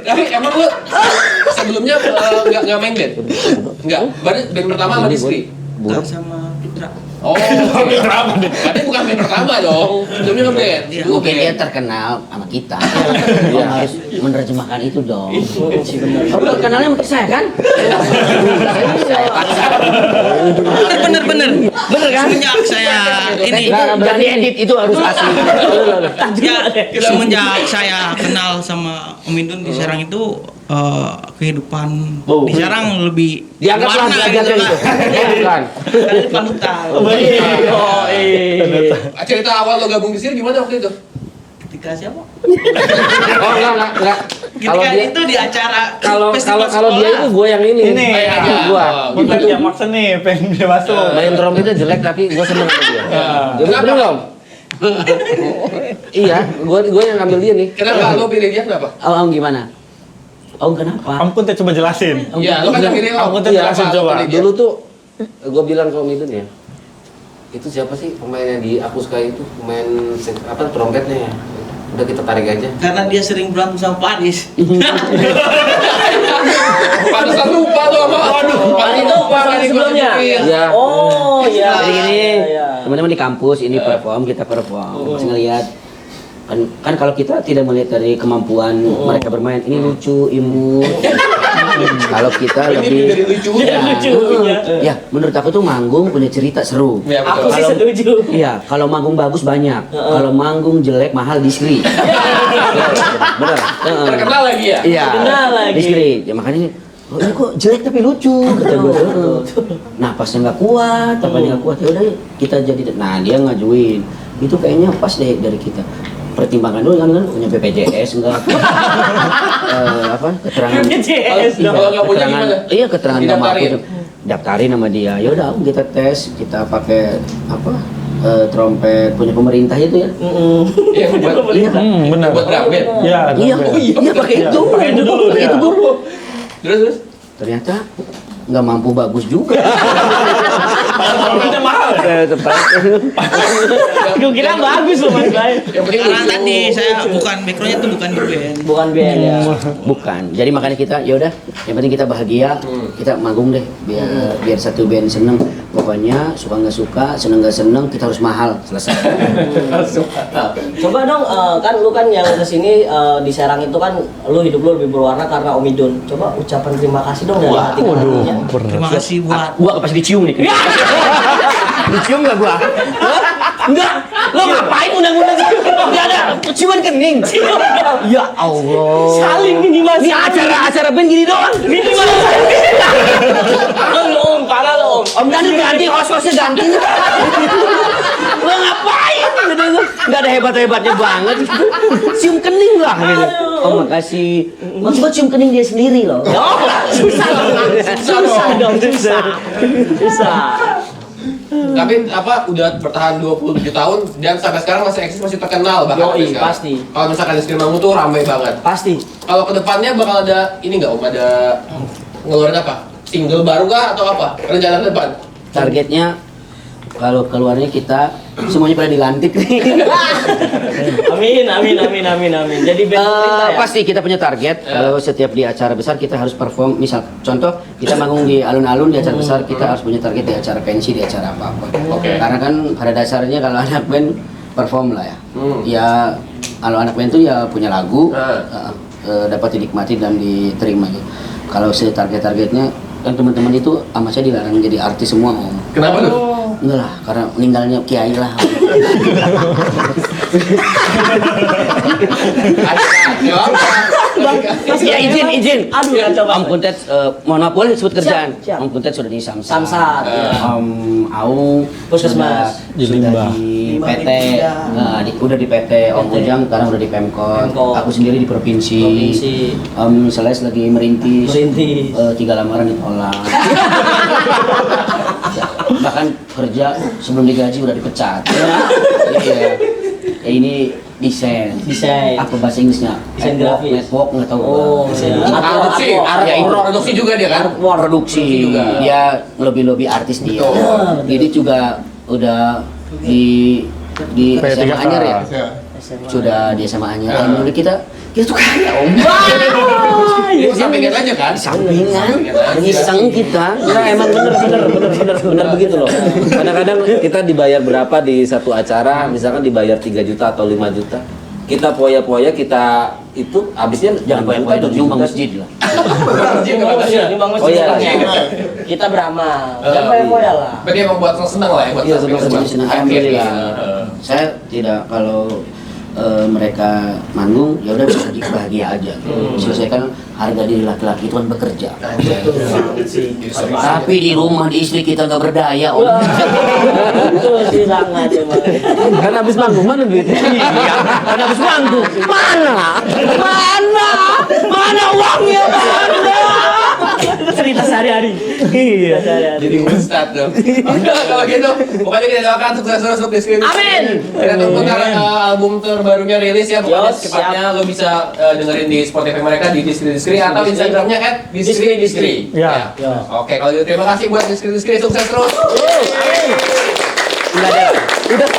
Speaker 3: Tapi emang lu sebelumnya nggak main band? Enggak. Berarti band pertama sama Rizky.
Speaker 10: Bukan sama Fitra.
Speaker 3: Oh, berarti bukan band pertama dong. Sebelumnya nge-band.
Speaker 10: Iya.
Speaker 3: Dulu
Speaker 1: Mungkin dia
Speaker 3: band.
Speaker 1: terkenal sama kita. Dia harus menerjemahkan itu dong. Kamu kenalnya sama saya kan? Saya paksa.
Speaker 10: Bener. Bener kan? Semenjak saya ini
Speaker 1: Jangan diedit, itu harus asli.
Speaker 10: ya, semenjak saya kenal sama Om Indun di Serang itu kehidupan di Serang lebih
Speaker 7: Dianggaplah
Speaker 10: warna
Speaker 7: belajarnya
Speaker 10: gitu,
Speaker 7: gitu.
Speaker 10: Kak.
Speaker 7: Bukan.
Speaker 10: Karena di panutan.
Speaker 3: Cerita awal lo gabung di sini gimana waktu itu?
Speaker 10: Ketika siapa?
Speaker 7: Oh enggak. Kalau
Speaker 10: Ketika
Speaker 7: dia
Speaker 10: itu di acara
Speaker 7: kalau
Speaker 10: festival
Speaker 7: dia itu gue yang ini.
Speaker 4: Ini.
Speaker 7: Gua.
Speaker 4: Kita yang maksa nih, pengen dia masuk.
Speaker 7: Main trompetnya jelek tapi gue seneng sama dia. Dia
Speaker 3: Kenapa?
Speaker 7: bener dong. Iya, gue yang ngambil dia nih.
Speaker 3: Kenapa lo pilih dia kenapa?
Speaker 1: Om gimana? Om kenapa?
Speaker 4: Ampun, teh coba jelasin.
Speaker 3: Iya, lo kan yang pilih
Speaker 4: Aku
Speaker 3: Om.
Speaker 4: tuh
Speaker 3: Kenapa
Speaker 4: jelasin
Speaker 3: lo
Speaker 4: coba.
Speaker 3: pilih dia?
Speaker 7: Dulu tuh gue bilang ke Om Idun ya, itu siapa sih pemain yang di Akuska itu, pemain trompetnya ya. Udah kita tarik aja.
Speaker 10: karena dia sering berantem sama Pak Adis.
Speaker 3: Pantesan lupa tuh sama.
Speaker 2: Pak itu pasangan sebelumnya.
Speaker 7: Iya.
Speaker 2: Oh iya.
Speaker 1: Jadi gini,
Speaker 2: Iya.
Speaker 1: teman-teman di kampus ini perform, kita perform. Terus ngelihat kan kalau kita tidak melihat dari kemampuan mereka bermain, ini lucu, imut. Kalau kita
Speaker 3: Ini
Speaker 1: lebih
Speaker 3: dari lucunya.
Speaker 1: ya, menurut aku tuh manggung punya cerita seru.
Speaker 3: Iya, betul.
Speaker 2: Aku sih setuju.
Speaker 1: Iya, kalau manggung bagus banyak, kalau manggung jelek mahal diskri. Bener.
Speaker 3: Terkenal lagi ya?
Speaker 1: Iya.
Speaker 2: Terkenal lagi.
Speaker 1: Diskri. Ya makanya oh, ini kok jelek tapi lucu kata gue. Nah, pasnya nggak kuat, apanya nggak kuat ya udah kita jadi. Nah, dia ngajuin. Itu kayaknya pas deh dari kita. Pertimbangkan dulu kan punya BPJS enggak? Apa keterangan
Speaker 2: BPJS dong.
Speaker 3: Kalau nggak punya
Speaker 1: keterangan
Speaker 3: gimana?
Speaker 1: iya keterangan nama aku
Speaker 3: Didaftarin?
Speaker 1: tuh. Daftarin nama dia. Ya udah kita tes, kita pakai apa trompet punya pemerintah itu ya.
Speaker 3: Iya, buat
Speaker 4: Benar.
Speaker 3: buat drum band.
Speaker 4: Iya,
Speaker 1: Iya,
Speaker 4: drum band.
Speaker 1: iya pakai
Speaker 4: Iya,
Speaker 1: itu.
Speaker 4: pakai itu dulu
Speaker 1: Pakai
Speaker 4: dia.
Speaker 1: itu dulu.
Speaker 3: Terus
Speaker 1: Ternyata nggak mampu bagus juga.
Speaker 4: Trompetnya mahal.
Speaker 2: Gue kira bagus loh Mas Bay.
Speaker 3: yang penting
Speaker 10: Karena
Speaker 3: lucu.
Speaker 10: tadi saya bukan backgroundnya tuh bukan di band.
Speaker 2: Bukan band ya.
Speaker 1: Bukan. Jadi makanya kita ya udah, yang penting kita bahagia, kita manggung deh biar satu band seneng. Pokoknya suka nggak suka, seneng nggak seneng, kita harus mahal selesai.
Speaker 2: Coba dong, kan lu kan yang kesini di Serang itu kan lu hidup lu lebih berwarna karena Om Idun. Coba ucapan terima kasih dong dari hati ke hatinya.
Speaker 10: Terima kasih buat
Speaker 1: Gua pasti dicium nih. Dicium nggak gua? Enggak. Lo ngapain undang-undang sih? Enggak ada. Ciuman kening. Ya Allah.
Speaker 2: Saling ini Mas.
Speaker 1: Ini acara band gini doang.
Speaker 2: Ini Mas. Om, parah lo Om.
Speaker 1: Om ganti hostnya ganti. Lo ngapain? Enggak ada hebat-hebatnya banget. Cium kening lah gitu. Oh makasih. Maksudnya cium kening dia sendiri loh.
Speaker 2: Susah dong, susah.
Speaker 3: Tapi udah bertahan 27 tahun dan sampai sekarang masih eksis, masih terkenal bahkan
Speaker 2: Yoi,
Speaker 3: sampai sekarang.
Speaker 2: pasti.
Speaker 3: Kalau misalkan di Skrip Manggung tuh ramai banget.
Speaker 2: Pasti.
Speaker 3: Kalau kedepannya bakal ada ini nggak Om, ada ngeluarin apa? Single baru kah atau apa? Rencana ke depan?
Speaker 1: Targetnya kalau keluarnya kita semuanya pada dilantik.
Speaker 2: Amin. Jadi band pemerintah ya.
Speaker 1: Pasti kita punya target. Kalau setiap di acara besar kita harus perform. Misal contoh kita manggung di alun-alun di acara besar, kita harus punya target di acara pensi, di acara apa-apa.
Speaker 3: Oke.
Speaker 1: Karena kan pada dasarnya kalau anak band perform lah ya. Ya kalau anak band itu ya punya lagu, dapat dinikmati dan diterima gitu. Kalau targetnya kan teman-teman itu sama saya dilarang jadi artis semua Om.
Speaker 3: Kenapa tuh?
Speaker 1: Enggak lah, karena meninggalnya kiai lah. Ya izin.
Speaker 2: Aduh, kacau
Speaker 1: Om Kuntet, mohon maaf boleh sebut kerjaan.
Speaker 2: Siap.
Speaker 1: Om Kuntet sudah di Samsat.
Speaker 2: Samsat, ya.
Speaker 1: Om Aung
Speaker 2: Puskesmas.
Speaker 4: Di
Speaker 1: sudah
Speaker 4: Limbah.
Speaker 1: di PT. Udah di PT. Om Ujang sekarang udah di Pemkot.
Speaker 2: Pemkot.
Speaker 1: Aku sendiri di provinsi. Om Seles lagi merintis. 3 lamaran ditolak. Bahkan kerja sebelum digaji udah dipecat. Iya. Ini desain. Apa bahasa Inggrisnya?
Speaker 2: Desain grafis.
Speaker 1: Network nggak tahu.
Speaker 2: desain.
Speaker 3: Produksi.
Speaker 1: Ya, itu.
Speaker 3: Produksi juga dia kan?
Speaker 1: Produksi
Speaker 3: juga.
Speaker 1: Dia lebih artis dia.
Speaker 3: Betul.
Speaker 1: Jadi juga udah di SMA Anyar ya. Sudah di SMA Anyar. Alhamdulillah kita tuh kaya Om.
Speaker 3: Itu sampingan aja kan?
Speaker 1: Sampingan, ngiseng kita.
Speaker 8: Ya emang bener begitu loh. Kadang-kadang kita dibayar berapa di satu acara, misalkan dibayar 3 juta atau 5 juta. Kita poya-poya kita itu habisnya
Speaker 1: Jangan banyak-banyak tuh nyumbang masjid lah.
Speaker 2: Nyumbang masjid.
Speaker 8: Oh, iya.
Speaker 2: Kita beramal. Jangan banyak lah.
Speaker 3: Berarti emang buat seneng lah ya, buat
Speaker 8: Iya,
Speaker 3: sampingan.
Speaker 1: Senang.
Speaker 3: Akhirnya.
Speaker 1: Alhamdulillah. Saya tidak kalau mereka manggung ya udah bahagia aja. Selesaikan harga diri laki-laki itu kan bekerja. Tapi di rumah di istri kita nggak berdaya Om.
Speaker 2: Itu sih sangat emang.
Speaker 8: kan habis manggung mana duitnya?
Speaker 1: Iya, kan habis manggung. Mana uangnya mana?
Speaker 2: Cerita sehari-hari.
Speaker 1: Iya.
Speaker 3: Jadi ustad dong. Oke, kalau gitu, pokoknya kita doakan sukses terus untuk Diskrip.
Speaker 2: Amin.
Speaker 3: Kita tunggu ntar album terbarunya rilis ya. Pokoknya
Speaker 2: Yos,
Speaker 3: secepatnya lo bisa dengerin di Spotify mereka di Diskrip atau Instagramnya @diskrip.
Speaker 4: Ya.
Speaker 3: Oke, kalau gitu terima kasih buat Diskrip, sukses terus. Amin. Udah,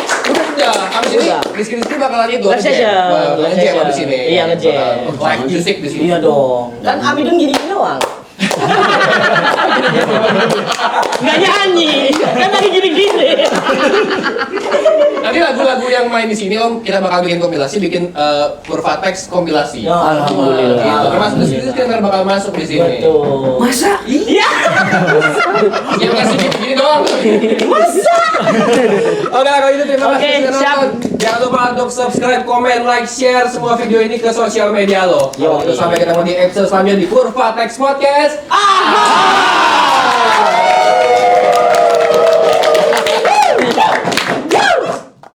Speaker 3: abis ini Diskrip bakalan itu
Speaker 2: Live session.
Speaker 3: ngejam abis ini.
Speaker 2: Iya, ngejam.
Speaker 3: Live music di sini.
Speaker 2: Iya dong. Kan Amidun gini doang. Nggak nyanyi, kan tadi gini-gini.
Speaker 3: Nanti lagu-lagu yang main di sini Om, kita bakal bikin kompilasi, bikin Purvatex kompilasi.
Speaker 2: Ya,
Speaker 1: Alhamdulillah.
Speaker 3: Gitu. Termasuk Diskrip kan bakal masuk di sini.
Speaker 2: Betul.
Speaker 1: Masa?
Speaker 2: Iya.
Speaker 3: Yang kasih gini doang.
Speaker 2: Masa?
Speaker 3: Oke, kalau itu terima kasih
Speaker 2: Oke,
Speaker 3: sudah
Speaker 2: siap.
Speaker 3: nonton. Jangan lupa untuk subscribe, komen, like, share semua video ini ke sosial media lo.
Speaker 2: Yo,
Speaker 3: Terus sampai ketemu di episode selanjutnya di Purvatex Podcast.